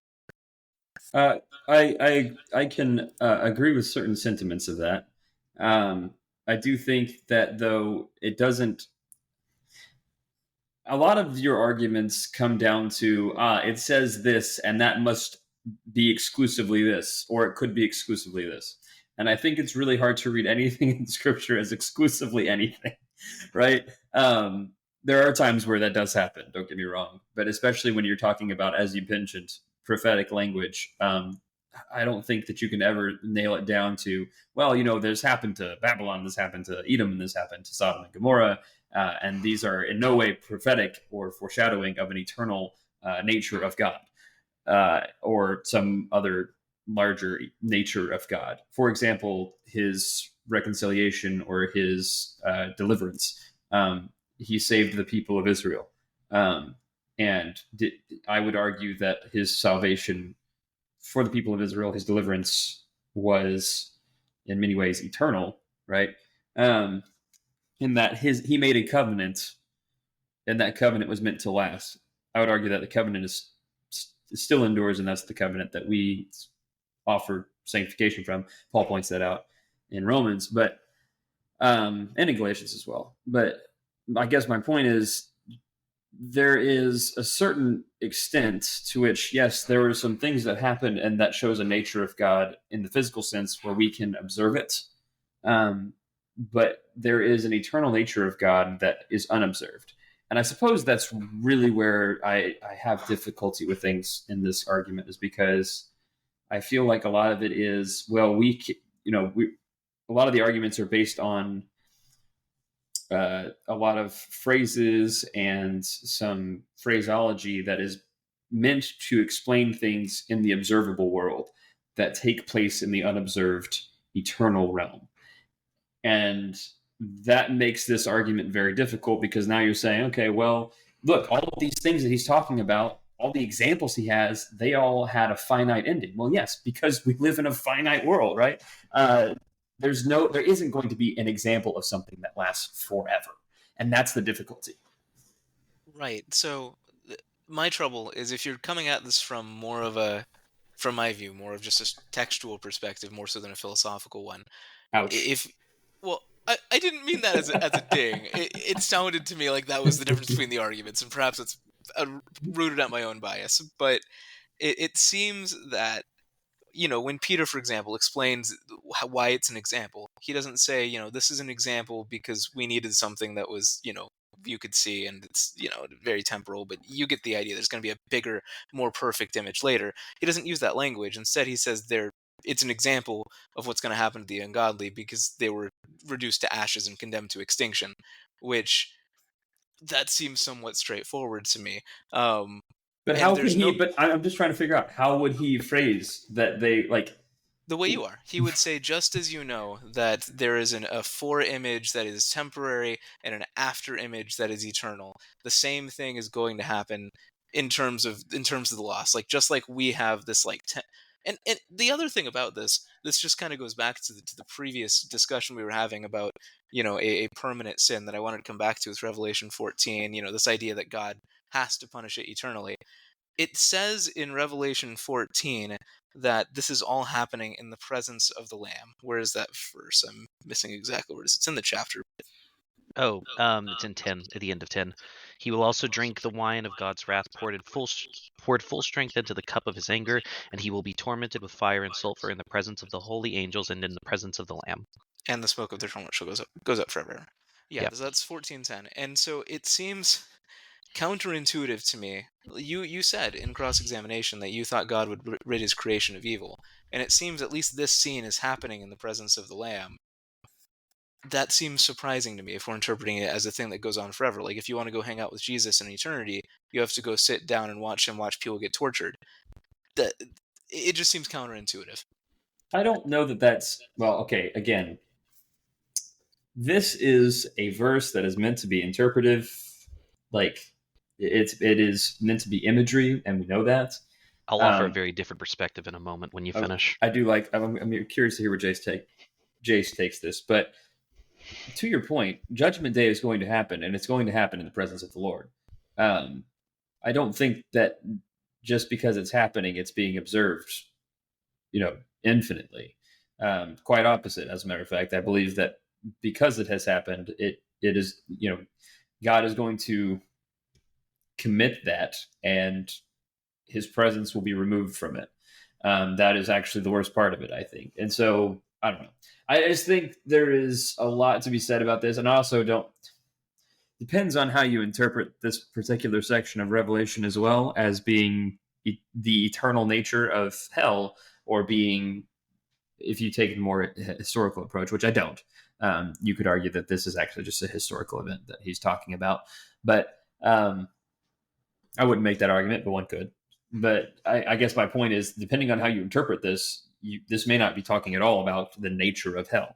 I can agree with certain sentiments of that. I do think that, though, it doesn't. A lot of your arguments come down to it says this, and that must be exclusively this, or it could be exclusively this. And I think it's really hard to read anything in Scripture as exclusively anything, right? There are times where that does happen, don't get me wrong. But especially when you're talking about, as you mentioned, prophetic language, I don't think that you can ever nail it down to, well, this happened to Babylon, this happened to Edom, and this happened to Sodom and Gomorrah. And these are in no way prophetic or foreshadowing of an eternal nature of God or some other larger nature of God. For example, his reconciliation or his deliverance. He saved the people of Israel. And I would argue that his salvation for the people of Israel, his deliverance, was in many ways eternal, right? In that he made a covenant, and that covenant was meant to last. I would argue that the covenant still endures, and that's the covenant that we offer sanctification from. Paul points that out in Romans, but and in Galatians as well. But I guess my point is, there is a certain extent to which, yes, there were some things that happened and that shows a nature of God in the physical sense where we can observe it. But there is an eternal nature of God that is unobserved. And I suppose that's really where I have difficulty with things in this argument, is because I feel like a lot of it is, well, a lot of the arguments are based on a lot of phrases and some phraseology that is meant to explain things in the observable world that take place in the unobserved eternal realm. And that makes this argument very difficult, because now you're saying, okay, well, look, all of these things that he's talking about, all the examples he has, they all had a finite ending. Well, yes, because we live in a finite world, right? There isn't going to be an example of something that lasts forever, and that's the difficulty. Right. So my trouble is, if you're coming at this from my view, more of just a textual perspective, more so than a philosophical one. Ouch. I didn't mean that as a ding. It sounded to me like that was the difference between the arguments, and perhaps it's rooted out my own bias. But it seems that, when Peter, for example, explains why it's an example, he doesn't say, this is an example because we needed something that was, you could see, and it's, very temporal, but you get the idea. There's going to be a bigger, more perfect image later. He doesn't use that language. Instead, he says it's an example of what's going to happen to the ungodly because they were reduced to ashes and condemned to extinction, which that seems somewhat straightforward to me. But how can he? But I'm just trying to figure out, how would he phrase that they like the way you are. He would say, just as you know that there is a fore image that is temporary and an after image that is eternal, the same thing is going to happen in terms of the loss. Like, just like we have this and the other thing about this just kind of goes back to the previous discussion we were having about, a permanent sin that I wanted to come back to with Revelation 14, this idea that God has to punish it eternally. It says in Revelation 14 that this is all happening in the presence of the Lamb. Where is that verse? I'm missing exactly where it is. It's in the chapter. Oh, it's in 10, at the end of 10. He will also drink the wine of God's wrath, poured full strength into the cup of his anger, and he will be tormented with fire and sulfur in the presence of the holy angels and in the presence of the Lamb. And the smoke of their torment goes up forever. Yeah, Yep. so that's 14:10. And so it seems counterintuitive to me. You said in cross-examination that you thought God would rid his creation of evil, and it seems at least this scene is happening in the presence of the Lamb. That seems surprising to me if we're interpreting it as a thing that goes on forever. Like, if you want to go hang out with Jesus in eternity, you have to go sit down and watch people get tortured. It just seems counterintuitive. I don't know that that's, well, okay, again, this is a verse that is meant to be interpretive. Like, it is meant to be imagery, and we know that. I'll offer a very different perspective in a moment when you finish. I'm curious to hear where Jace takes this, but to your point, Judgment Day is going to happen, and it's going to happen in the presence of the Lord. I don't think that just because it's happening, it's being observed, infinitely. Quite opposite, as a matter of fact. I believe that because it has happened, it is, God is going to commit that, and his presence will be removed from it. That is actually the worst part of it, I think. And so, I don't know. I just think there is a lot to be said about this, and I also don't. Depends on how you interpret this particular section of Revelation, as well as being the eternal nature of hell, or being, if you take a more historical approach, which I don't, you could argue that this is actually just a historical event that he's talking about. But I wouldn't make that argument, but one could. But I guess my point is, depending on how you interpret this, this may not be talking at all about the nature of hell.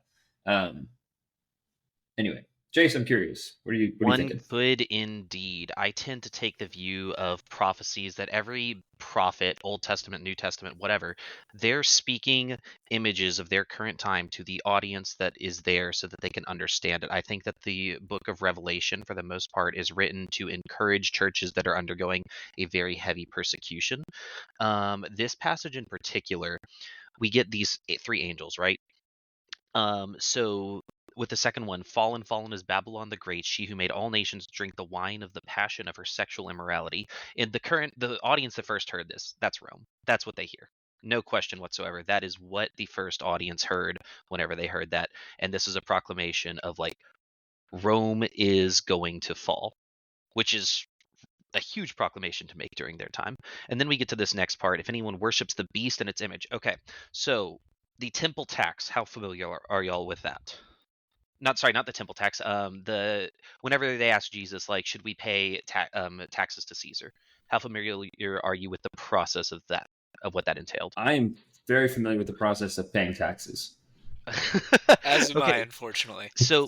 Anyway, Jace, I'm curious. What are you thinking? One could indeed. I tend to take the view of prophecies that every prophet, Old Testament, New Testament, whatever, they're speaking images of their current time to the audience that is there so that they can understand it. I think that the book of Revelation, for the most part, is written to encourage churches that are undergoing a very heavy persecution. This passage in particular, we get these three angels, right? So with the second one, fallen, fallen is Babylon the Great, she who made all nations drink the wine of the passion of her sexual immorality. In the audience that first heard this, that's Rome. That's what they hear. No question whatsoever. That is what the first audience heard whenever they heard that. And this is a proclamation of like, Rome is going to fall, which is a huge proclamation to make during their time. And then we get to this next part. If anyone worships the beast and its image. Okay, so the temple tax, how familiar are y'all with that? Not the temple tax. Whenever they ask Jesus, like, should we pay taxes to Caesar? How familiar are you with the process of that, of what that entailed? I am very familiar with the process of paying taxes. As am I, Okay, unfortunately. so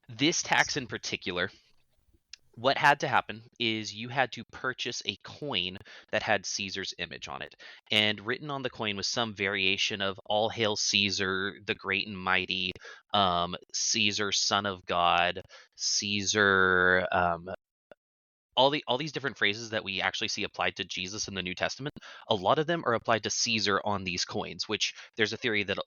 this tax in particular, what had to happen is you had to purchase a coin that had Caesar's image on it. And written on the coin was some variation of "All hail Caesar, the great and mighty," Caesar, son of God, Caesar, all these different phrases that we actually see applied to Jesus in the New Testament. A lot of them are applied to Caesar on these coins, which there's a theory that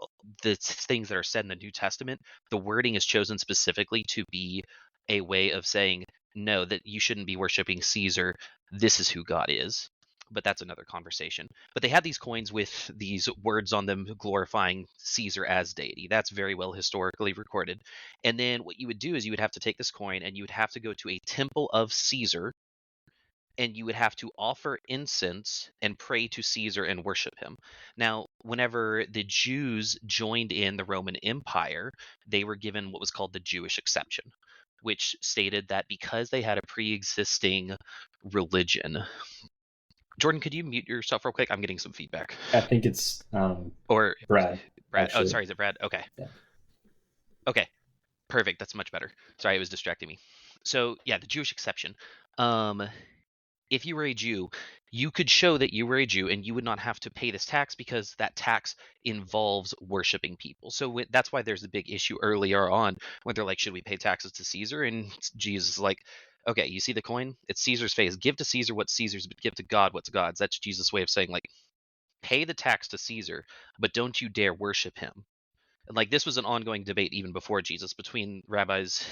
the things that are said in the New Testament, the wording is chosen specifically to be a way of saying, no, that you shouldn't be worshiping Caesar. This is who God is. But that's another conversation. But they had these coins with these words on them glorifying Caesar as deity. That's very well historically recorded. And then what you would do is you would have to take this coin and you would have to go to a temple of Caesar, and you would have to offer incense and pray to Caesar and worship him. Now, whenever the Jews joined in the Roman Empire, they were given what was called the Jewish exception, which stated that because they had a pre-existing religion. Jordan, could you mute yourself real quick? I'm getting some feedback. I think it's or Brad. Brad. Actually. Oh, sorry, is it Brad? Okay. Yeah. Okay. Perfect. That's much better. Sorry, it was distracting me. So yeah, the Jewish exception. If you were a Jew, you could show that you were a Jew and you would not have to pay this tax because that tax involves worshiping people. So that's why there's a big issue earlier on when they're like, should we pay taxes to Caesar? And Jesus is like, okay, you see the coin? It's Caesar's face. Give to Caesar what's Caesar's, but give to God what's God's. That's Jesus' way of saying, like, pay the tax to Caesar, but don't you dare worship him. And like, this was an ongoing debate even before Jesus between rabbis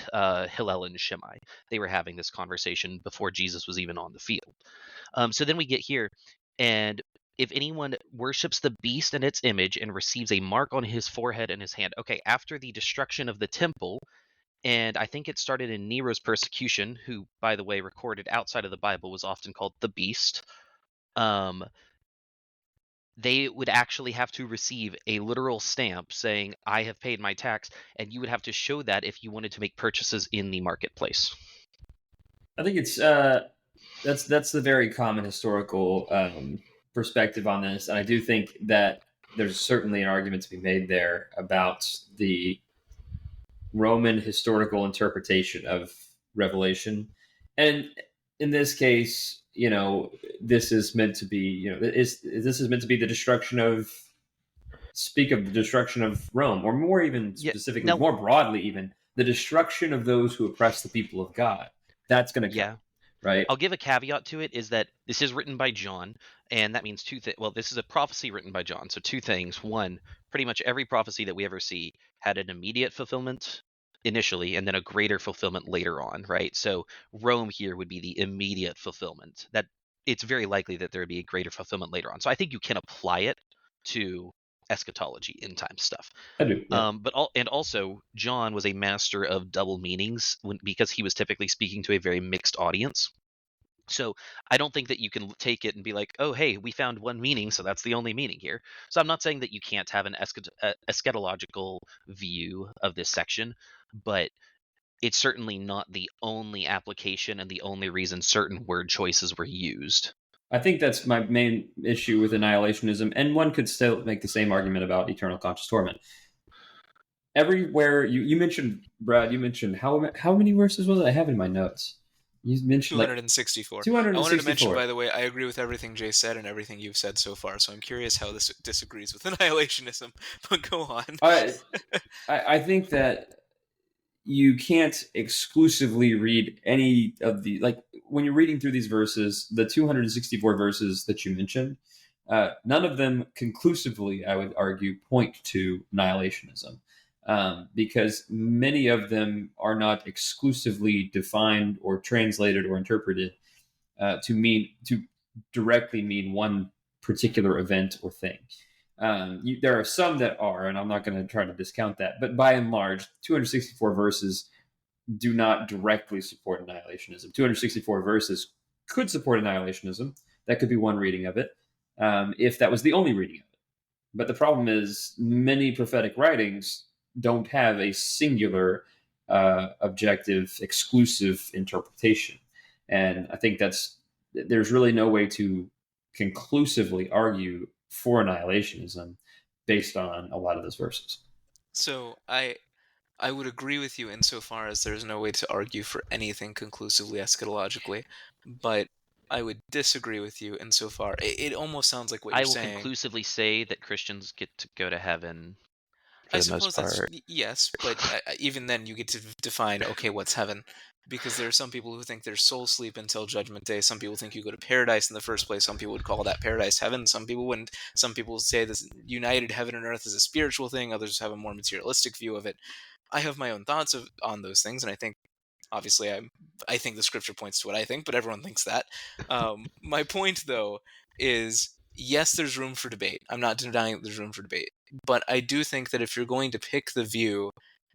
Hillel and Shammai. They were having this conversation before Jesus was even on the field. So then we get here, and if anyone worships the beast and its image and receives a mark on his forehead and his hand. Okay, after the destruction of the temple, and I think it started in Nero's persecution, who, by the way, recorded outside of the Bible, was often called the beast. They would actually have to receive a literal stamp saying, I have paid my tax, and you would have to show that if you wanted to make purchases in the marketplace. I think it's that's the very common historical perspective on this, and I do think that there's certainly an argument to be made there about the Roman historical interpretation of Revelation. And in this case, this is meant to be, this is meant to be the destruction of, speak of the destruction of Rome, or more even specifically, more broadly even, the destruction of those who oppress the people of God. That's going to come, right? I'll give a caveat to it, is that this is written by John, and that means two things. Well, this is a prophecy written by John, so two things. One, pretty much every prophecy that we ever see had an immediate fulfillment initially and then a greater fulfillment later on, right? So Rome here would be the immediate fulfillment. That it's very likely that there would be a greater fulfillment later on. So I think you can apply it to eschatology, end time stuff. I do. Yeah. And also John was a master of double meanings because he was typically speaking to a very mixed audience. So I don't think that you can take it and be like, oh, hey, we found one meaning, so that's the only meaning here. So I'm not saying that you can't have an eschatological view of this section, but it's certainly not the only application and the only reason certain word choices were used. I think that's my main issue with annihilationism, and one could still make the same argument about eternal conscious torment. Everywhere you mentioned, Brad, you mentioned how many verses was it? I have in my notes. You mentioned 264. 264. I wanted to mention, by the way, I agree with everything Jay said and everything you've said so far, so I'm curious how this disagrees with annihilationism, but go on. I think that you can't exclusively read any of the, like, when you're reading through these verses, the 264 verses that you mentioned, none of them conclusively, I would argue, point to annihilationism. because many of them are not exclusively defined or translated or interpreted to directly mean one particular event or thing. There are some that are, and I'm not going to try to discount that, but by and large, 264 verses do not directly support annihilationism. 264 verses could support annihilationism. That could be one reading of it, if that was the only reading of it. But the problem is, many prophetic writings don't have a singular, objective, exclusive interpretation. And I think there's really no way to conclusively argue for annihilationism based on a lot of those verses. So I would agree with you insofar as there's no way to argue for anything conclusively eschatologically, but I would disagree with you insofar. It almost sounds like what I you're will saying. conclusively say that Christians get to go to heaven for I the most suppose that's part. yes, but even then you get to define, okay, what's heaven? Because there are some people who think there's soul sleep until Judgment Day. Some people think you go to paradise in the first place. Some people would call that paradise heaven. Some people wouldn't. Some people say this united heaven and earth is a spiritual thing. Others have a more materialistic view of it. I have my own thoughts on those things, and I think obviously I think the scripture points to what I think, but everyone thinks that. My point though is yes, there's room for debate. I'm not denying that there's room for debate, but I do think that if you're going to pick the view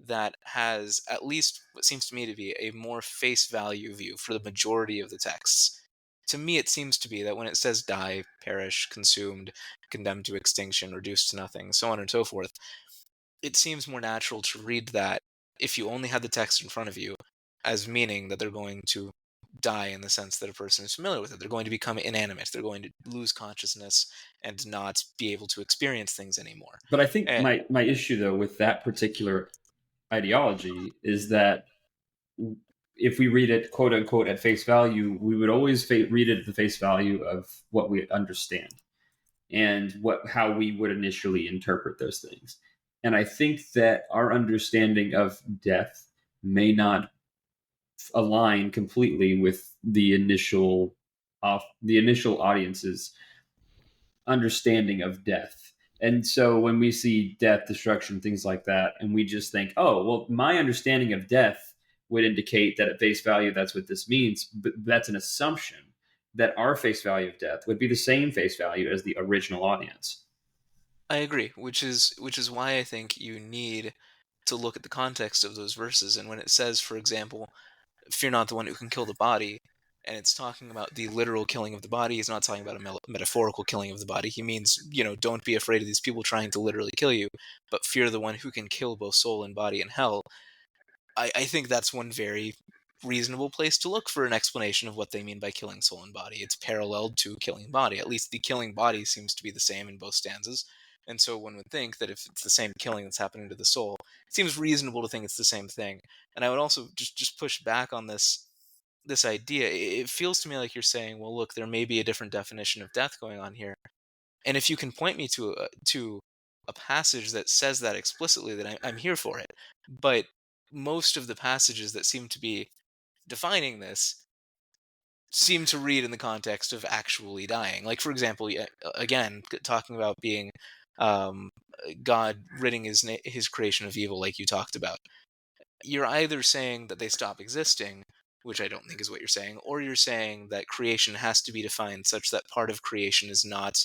that has at least what seems to me to be a more face value view for the majority of the texts, to me it seems to be that when it says die, perish, consumed, condemned to extinction, reduced to nothing, so on and so forth, it seems more natural to read that if you only had the text in front of you as meaning that they're going to die in the sense that a person is familiar with it. They're going to become inanimate. They're going to lose consciousness and not be able to experience things anymore. But I think And my issue, though, with that particular ideology is that if we read it, quote unquote, at face value, we would always read it at the face value of what we understand and how we would initially interpret those things. And I think that our understanding of death may not align completely with the initial audience's understanding of death. And so when we see death, destruction, things like that, and we just think, oh, well, my understanding of death would indicate that at face value, that's what this means. But that's an assumption that our face value of death would be the same face value as the original audience. I agree, which is why I think you need to look at the context of those verses. And when it says, for example, fear not the one who can kill the body, and it's talking about the literal killing of the body, he's not talking about a metaphorical killing of the body. He means, don't be afraid of these people trying to literally kill you, but fear the one who can kill both soul and body in hell. I think that's one very reasonable place to look for an explanation of what they mean by killing soul and body. It's paralleled to killing body. At least the killing body seems to be the same in both stanzas. And so one would think that if it's the same killing that's happening to the soul, it seems reasonable to think it's the same thing. And I would also just push back on this idea. It feels to me like you're saying, well, look, there may be a different definition of death going on here. And if you can point me to a passage that says that explicitly, then I'm here for it. But most of the passages that seem to be defining this seem to read in the context of actually dying. Like, for example, again, talking about being God ridding his creation of evil, like you talked about. You're either saying that they stop existing, which I don't think is what you're saying, or you're saying that creation has to be defined such that part of creation is not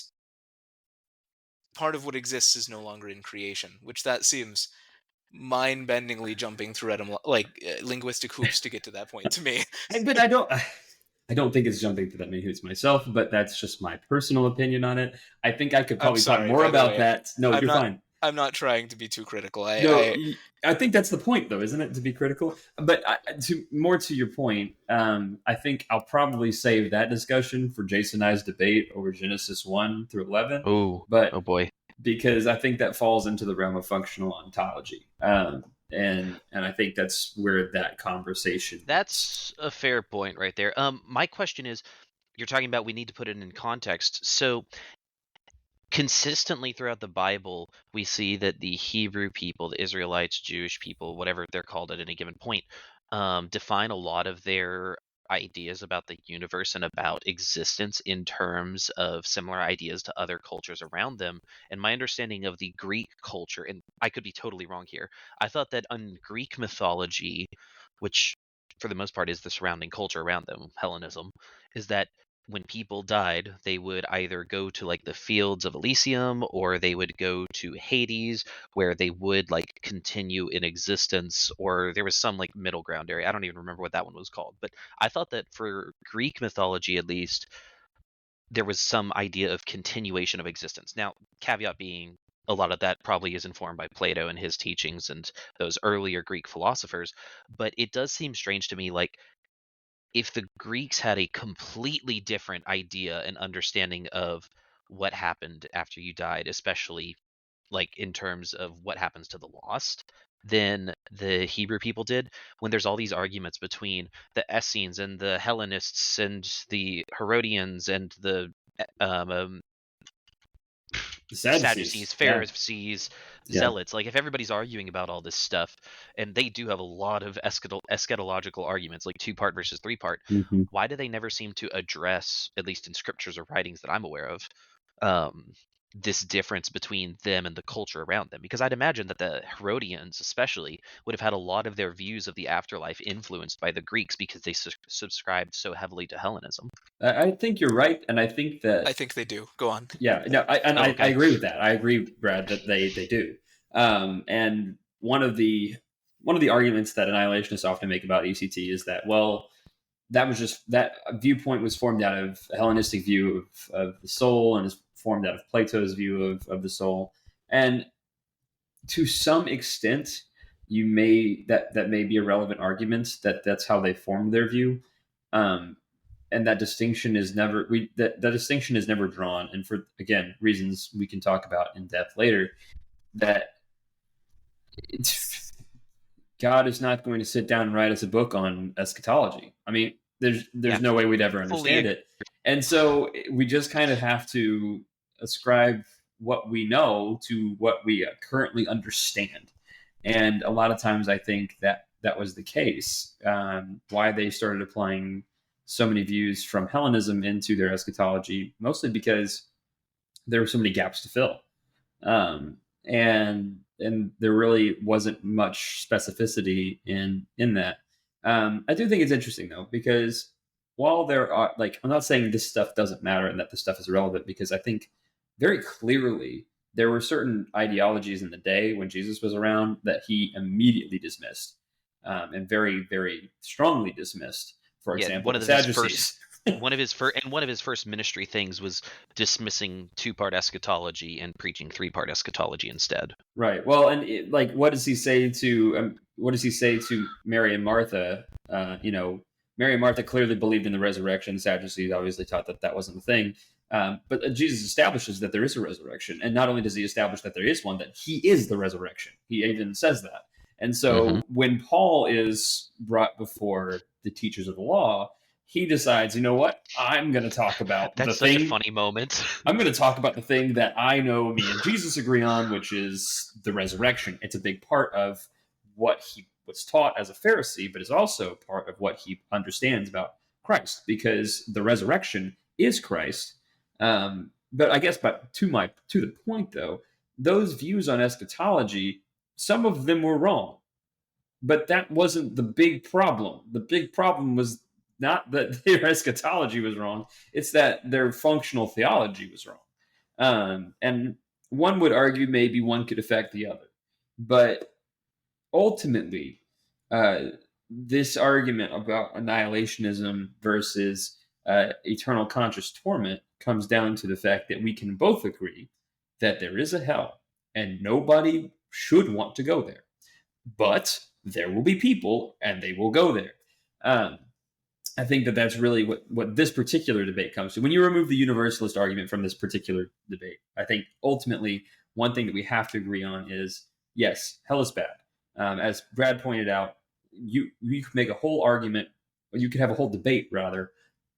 part of what exists is no longer in creation, which that seems mind-bendingly jumping through linguistic hoops to get to that point to me. But I don't think it's jumping to that many hoops myself, but that's just my personal opinion on it. I think I could probably talk more about that. No, you're fine. I'm not trying to be too critical. I think that's the point, though, isn't it? To be critical. But to your point, I think I'll probably save that discussion for Jason and I's debate over Genesis 1 through 11. Oh boy. Because I think that falls into the realm of functional ontology. And I think that's where that conversation. That's a fair point right there. My question is, you're talking about we need to put it in context. So consistently throughout the Bible, we see that the Hebrew people, the Israelites, Jewish people, whatever they're called at any given point, define a lot of their ideas about the universe and about existence in terms of similar ideas to other cultures around them. And my understanding of the Greek culture, and I could be totally wrong here, I thought that in Greek mythology, which for the most part is the surrounding culture around them, Hellenism, is that when people died, they would either go to like the fields of Elysium or they would go to Hades, where they would like continue in existence, or there was some like middle ground area. I don't even remember what that one was called. But I thought that for Greek mythology, at least, there was some idea of continuation of existence. Now, caveat being, a lot of that probably is informed by Plato and his teachings and those earlier Greek philosophers. But it does seem strange to me, like, if the Greeks had a completely different idea and understanding of what happened after you died, especially like in terms of what happens to the lost, than the Hebrew people did, when there's all these arguments between the Essenes and the Hellenists and the Herodians and the um, The Sadducees, Sadducees. Yeah. Pharisees, Yeah. Zealots. Like, if everybody's arguing about all this stuff, and they do have a lot of eschatological arguments, like two-part versus three-part, Mm-hmm. why do they never seem to address, at least in scriptures or writings that I'm aware of, um, this difference between them and the culture around them? Because I'd imagine that the Herodians, especially, would have had a lot of their views of the afterlife influenced by the Greeks because they subscribed so heavily to Hellenism. I think you're right, and I think that I think they do. Go on. yeah, no, Oh, I okay. agree with that. I agree, Brad, that they do. And one of the arguments that annihilationists often make about ECT is that, well, that was just that viewpoint was formed out of a Hellenistic view of the soul and is formed out of Plato's view of the soul. And to some extent, you may that may be a relevant argument that's how they formed their view. And that distinction is never that distinction is never drawn, and for again reasons we can talk about in depth later, that God is not going to sit down and write us a book on eschatology. I mean, there's Yeah, no way we'd ever fully understand it, and so we just kind of have to ascribe what we know to what we currently understand. And a lot of times, I think that was the case. Why they started applying so many views from Hellenism into their eschatology, mostly because there were so many gaps to fill, and there really wasn't much specificity in that. I do think it's interesting though, because while there are, like, I'm not saying this stuff doesn't matter and that this stuff is irrelevant, because I think very clearly there were certain ideologies in the day when Jesus was around that he immediately dismissed, and very, very strongly dismissed. For Yeah, example, one the of his Sadducees. one of his first ministry things was dismissing two-part eschatology and preaching three-part eschatology instead. Right. Well, and like, what does he say to Mary and Martha? Mary and Martha clearly believed in the resurrection. Sadducees obviously taught that wasn't a thing. But Jesus establishes that there is a resurrection, and not only does he establish that there is one, that he is the resurrection. He even says that. And so when Paul is brought before the teachers of the law, he decides, you know what? I'm going to talk about That's the such thing. a funny moment. I'm going to talk about the thing that I know me and Jesus agree on, which is the resurrection. It's a big part of what he was taught as a Pharisee, but is also part of what he understands about Christ, because the resurrection is Christ. But I guess, to the point though, those views on eschatology, some of them were wrong, but that wasn't the big problem. The big problem was not that their eschatology was wrong; it's that their functional theology was wrong. And one would argue maybe one could affect the other, but ultimately, this argument about annihilationism versus eternal conscious torment comes down to the fact that we can both agree that there is a hell and nobody should want to go there. But there will be people and they will go there. I think that's really what this particular debate comes to. When you remove the universalist argument from this particular debate, I think ultimately one thing that we have to agree on is, yes, hell is bad. As Brad pointed out, you could make a whole argument, or you could have a whole debate rather,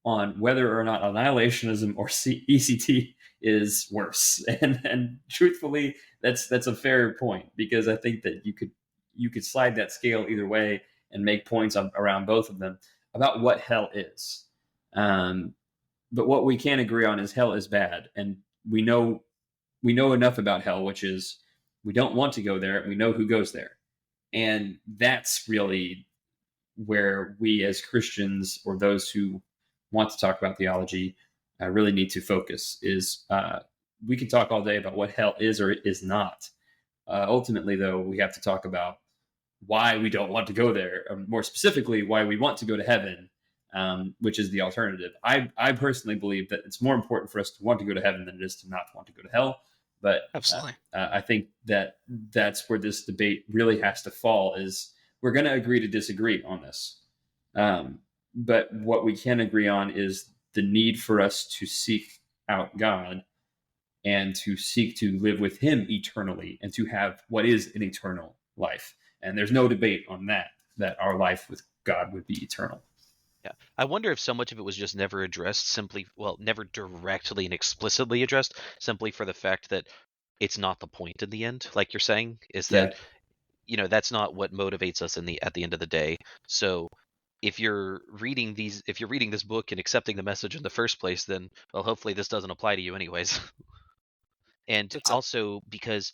on whether or not annihilationism or ECT is worse. And truthfully, that's a fair point, because I think that you could slide that scale either way and make points around both of them. about what hell is. But what we can agree on is hell is bad, and we know enough about hell, which is we don't want to go there. We know who goes there, and that's really where we as Christians, or those who want to talk about theology, really need to focus. We can talk all day about what hell is or is not. Ultimately, though, we have to talk about why we don't want to go there, or more specifically, why we want to go to heaven, which is the alternative. I personally believe that it's more important for us to want to go to heaven than it is to not want to go to hell. But Absolutely. I think that that's where this debate really has to fall, is we're going to agree to disagree on this. But what we can agree on is the need for us to seek out God and to seek to live with him eternally and to have what is an eternal life. And there's no debate on that our life with God would be eternal. Yeah. I wonder if so much of it was just never addressed never directly and explicitly addressed, simply for the fact that it's not the point in the end, like you're saying, is that, that's not what motivates us at the end of the day. So if you're reading this book and accepting the message in the first place, then, well, hopefully this doesn't apply to you anyways. And also because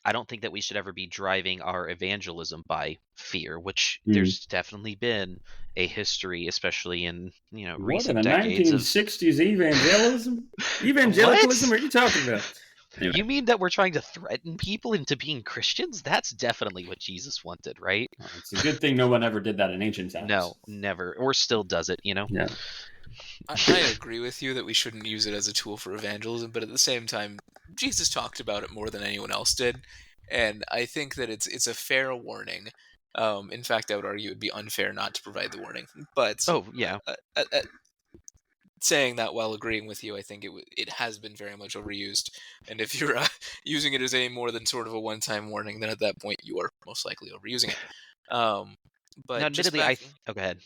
I don't think that we should ever be driving our evangelism by fear, which there's definitely been a history, especially in recent decades. What, in the 1960s evangelism? Evangelicalism? What are you talking about? Anyway. You mean that we're trying to threaten people into being Christians? That's definitely what Jesus wanted, right? Well, it's a good thing no one ever did that in ancient times. No, never. Or still does it, Yeah. I agree with you that we shouldn't use it as a tool for evangelism, but at the same time, Jesus talked about it more than anyone else did, and I think that it's a fair warning. In fact, I would argue it would be unfair not to provide the warning. But saying that while agreeing with you, I think it has been very much overused, and if you're using it as any more than sort of a one-time warning, then at that point you are most likely overusing it. But now, admittedly, go ahead.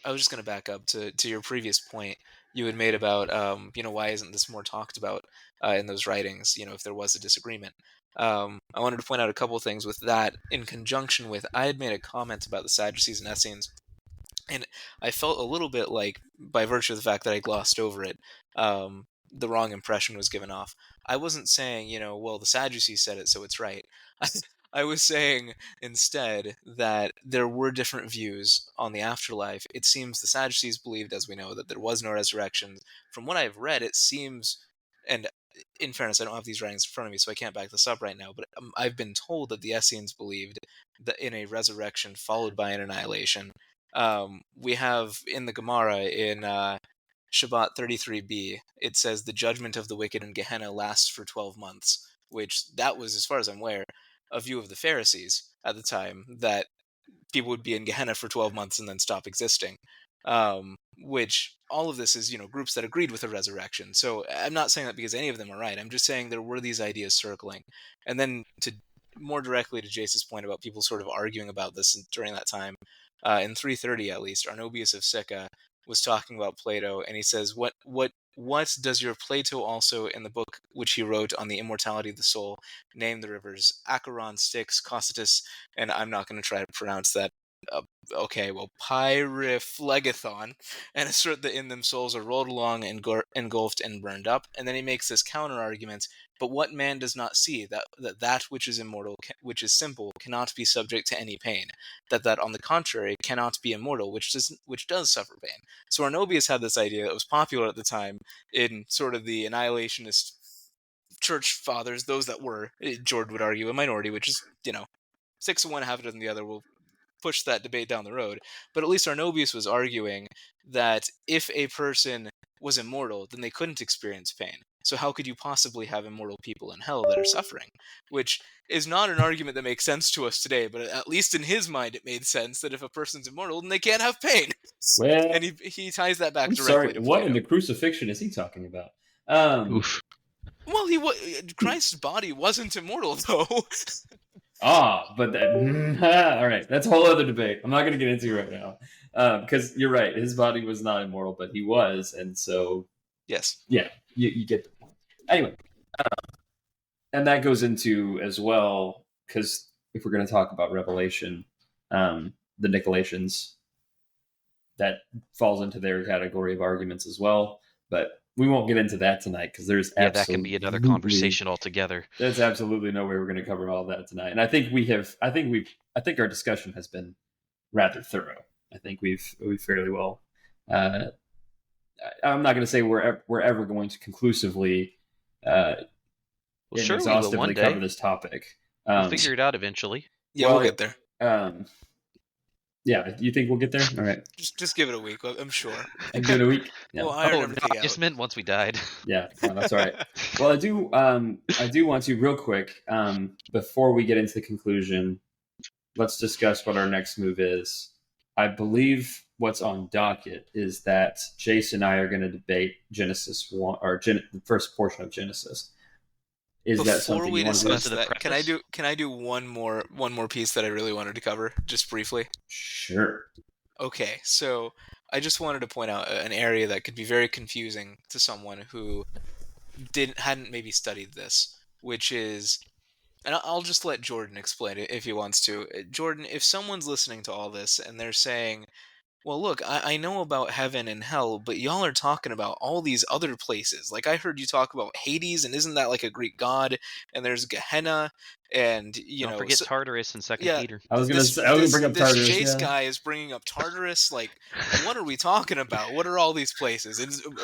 I was just going to back up to your previous point you had made about, why isn't this more talked about in those writings, if there was a disagreement. I wanted to point out a couple things with that in conjunction with, I had made a comment about the Sadducees and Essenes, and I felt a little bit like, by virtue of the fact that I glossed over it, the wrong impression was given off. I wasn't saying, well, the Sadducees said it, so it's right. I was saying instead that there were different views on the afterlife. It seems the Sadducees believed, as we know, that there was no resurrection. From what I've read, it seems, and in fairness, I don't have these writings in front of me, so I can't back this up right now, but I've been told that the Essenes believed that in a resurrection followed by an annihilation. We have in the Gemara, in Shabbat 33b, it says the judgment of the wicked in Gehenna lasts for 12 months, which that was, as far as I'm aware, a view of the Pharisees at the time, that people would be in Gehenna for 12 months and then stop existing. Which all of this is, groups that agreed with the resurrection. So I'm not saying that because any of them are right. I'm just saying there were these ideas circling. And then to more directly to Jace's point about people sort of arguing about this during that time, in 330 at least, Arnobius of Cicca was talking about Plato, and he says, what does your Plato also, in the book which he wrote on the immortality of the soul, name the rivers Acheron, Styx, Cocytus, and I'm not going to try to pronounce that. Pyriphlegethon, and assert that in them souls are rolled along, engulfed, and burned up. And then he makes this counter argument: but what man does not see, that which is immortal, which is simple, cannot be subject to any pain, that on the contrary cannot be immortal, which does suffer pain. So Arnobius had this idea that was popular at the time in sort of the annihilationist church fathers, those that were, George would argue, a minority, which is 6 of one, half a dozen the other. Will push that debate down the road, but at least Arnobius was arguing that if a person was immortal, then they couldn't experience pain. So how could you possibly have immortal people in hell that are suffering? Which is not an argument that makes sense to us today, but at least in his mind it made sense that if a person's immortal, then they can't have pain. Well, and he ties that back directly sorry, to what Plato. in the crucifixion is he talking about? Oof. Well, Christ's body wasn't immortal, though. But that, all right, that's a whole other debate. I'm not going to get into right now, because you're right. His body was not immortal, but he was, and so yes, yeah, you get the point. Anyway, and that goes into as well, because if we're going to talk about Revelation, the Nicolaitans that falls into their category of arguments as well. But we won't get into that tonight because there's Yeah, that can be another conversation altogether. There's absolutely no way we're going to cover all that tonight. And I think I think our discussion has been rather thorough. I think we've fairly well. I'm not going to say we're ever going to conclusively and Sure, we will exhaustively one day. cover this topic. We'll figure it out eventually. Yeah, we'll get there. Yeah, you think we'll get there? All right. Just give it a week. I'm sure. Give it a week. Yeah. Well, iron everything I just meant once we died. Yeah, that's all right. Well, I do want to real quick before we get into the conclusion. Let's discuss what our next move is. I believe what's on docket is that Jason and I are going to debate Genesis 1 or the first portion of Genesis. Is that something we you want to discuss do? that? Can I do one more piece that I really wanted to cover just briefly? Sure. Okay, so I just wanted to point out an area that could be very confusing to someone who hadn't maybe studied this, which is, and I'll just let Jordan explain it if he wants to. Jordan, if someone's listening to all this and they're saying, well, look, I know about heaven and hell, but y'all are talking about all these other places. Like, I heard you talk about Hades, and isn't that like a Greek god? And there's Gehenna, and Don't forget Tartarus in Second Peter. I was gonna bring up Tartarus. This Jace guy is bringing up Tartarus. Like, what are we talking about? What are all these places?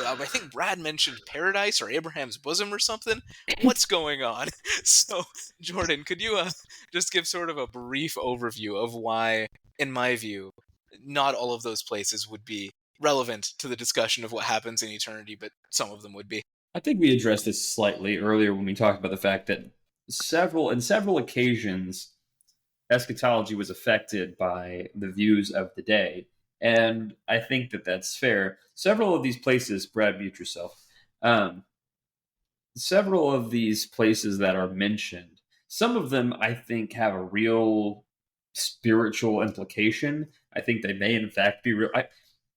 I think Brad mentioned Paradise or Abraham's bosom or something. What's going on? So, Jordan, could you just give sort of a brief overview of why, in my view, not all of those places would be relevant to the discussion of what happens in eternity, but some of them would be? I think we addressed this slightly earlier when we talked about the fact that in several occasions, eschatology was affected by the views of the day. And I think that that's fair. Several of these places, Brad, mute yourself. Several of these places that are mentioned, some of them I think have a real spiritual implication. I think they may in fact be real. I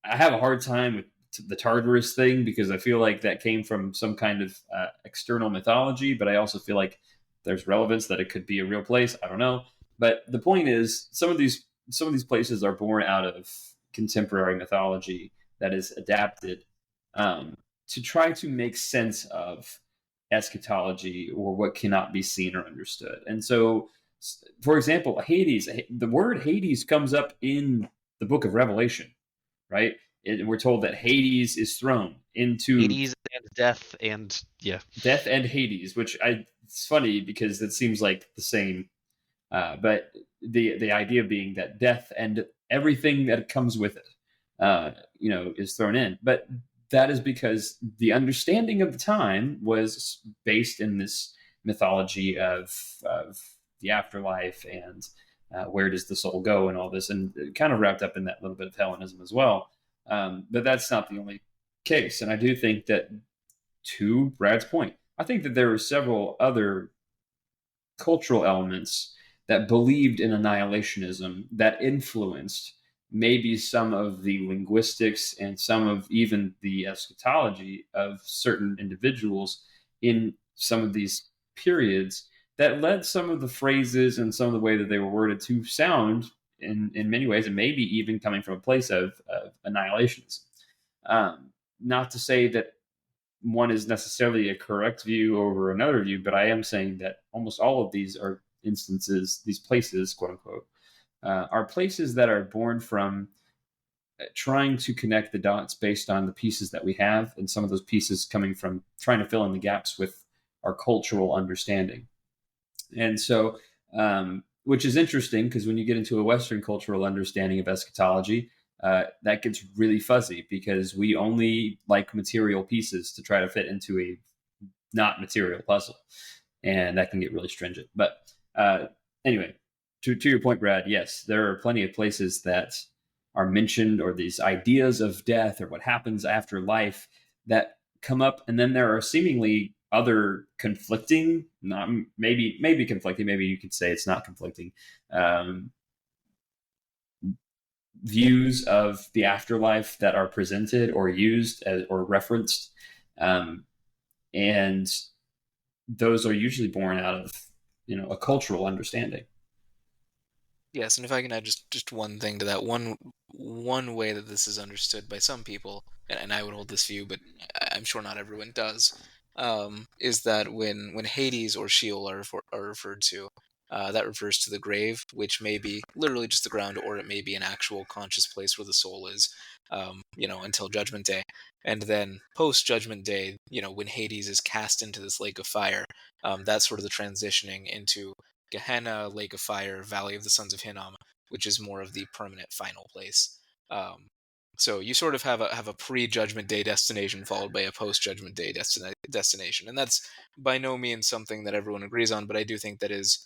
have a hard time with the Tartarus thing because I feel like that came from some kind of external mythology, but I also feel like there's relevance that it could be a real place. I don't know. But the point is, some of these places are born out of contemporary mythology that is adapted to try to make sense of eschatology or what cannot be seen or understood. And so, for example, Hades, the word Hades comes up in the book of Revelation, right? We're told that Hades is thrown into Hades and death and Hades, which it's funny because it seems like the same, but the idea being that death and everything that comes with it, is thrown in. But that is because the understanding of the time was based in this mythology of the afterlife and where does the soul go and all this, and kind of wrapped up in that little bit of Hellenism as well. But that's not the only case. And I do think that, to Brad's point, I think that there were several other cultural elements that believed in annihilationism that influenced maybe some of the linguistics and some of even the eschatology of certain individuals in some of these periods that led some of the phrases and some of the way that they were worded to sound in many ways, and maybe even coming from a place of annihilationism. Not to say that one is necessarily a correct view over another view, but I am saying that almost all of these are instances, these places, quote unquote, are places that are born from trying to connect the dots based on the pieces that we have, and some of those pieces coming from trying to fill in the gaps with our cultural understanding. And so, which is interesting because when you get into a Western cultural understanding of eschatology, that gets really fuzzy because we only like material pieces to try to fit into a not material puzzle. And that can get really stringent. But anyway, to your point, Brad, yes, there are plenty of places that are mentioned, or these ideas of death or what happens after life that come up. And then there are seemingly other conflicting, not maybe conflicting, maybe you could say it's not conflicting, views of the afterlife that are presented or used or referenced. And those are usually born out of, a cultural understanding. Yes, and if I can add just one thing to that, one way that this is understood by some people, and I would hold this view, but I'm sure not everyone does, is that when Hades or Sheol are referred to, that refers to the grave, which may be literally just the ground, or it may be an actual conscious place where the soul is, until Judgment Day. And then post Judgment Day, when Hades is cast into this lake of fire, that's sort of the transitioning into Gehenna, Lake of Fire, Valley of the Sons of Hinnom, which is more of the permanent final place. Um, so you sort of have a pre-Judgment Day destination followed by a post-Judgment Day destination, and that's by no means something that everyone agrees on. But I do think that is,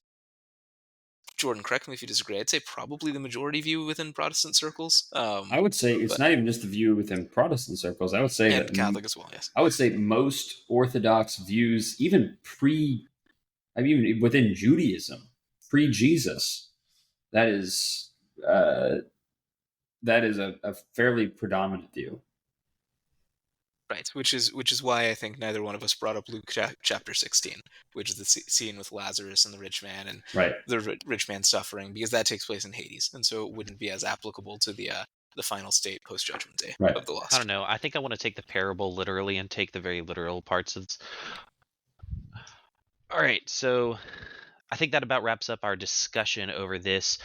Jordan, correct me if you disagree, I'd say probably the majority view within Protestant circles. I would say it's But not even just the view within Protestant circles. I would say and that Catholic as well, yes. I would say most Orthodox views, even within Judaism, pre-Jesus, that is a fairly predominant view. Right, which is why I think neither one of us brought up Luke chapter 16, which is the scene with Lazarus and the rich man, and Right. the rich man suffering, because that takes place in Hades, and so it wouldn't be as applicable to the final state post Judgment Day Right. of the lost. I don't know. I think I want to take the parable literally and take the very literal parts of. All right, so I think that about wraps up our discussion over this.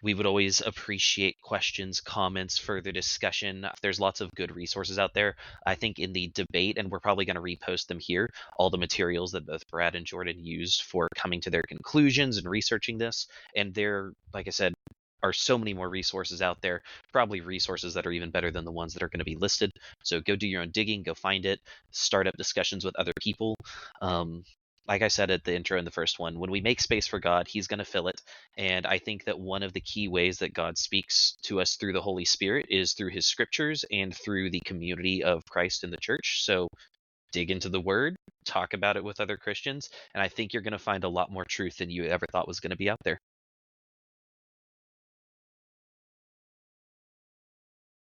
We would always appreciate questions, comments, further discussion. There's lots of good resources out there. I think in the debate, and we're probably going to repost them here, all the materials that both Brad and Jordan used for coming to their conclusions and researching this. And there, like I said, are so many more resources out there, probably resources that are even better than the ones that are going to be listed. So go do your own digging, go find it, start up discussions with other people. Like I said at the intro in the first one, when we make space for God, he's going to fill it. And I think that one of the key ways that God speaks to us through the Holy Spirit is through his scriptures and through the community of Christ in the church. So dig into the word, talk about it with other Christians, and I think you're going to find a lot more truth than you ever thought was going to be out there.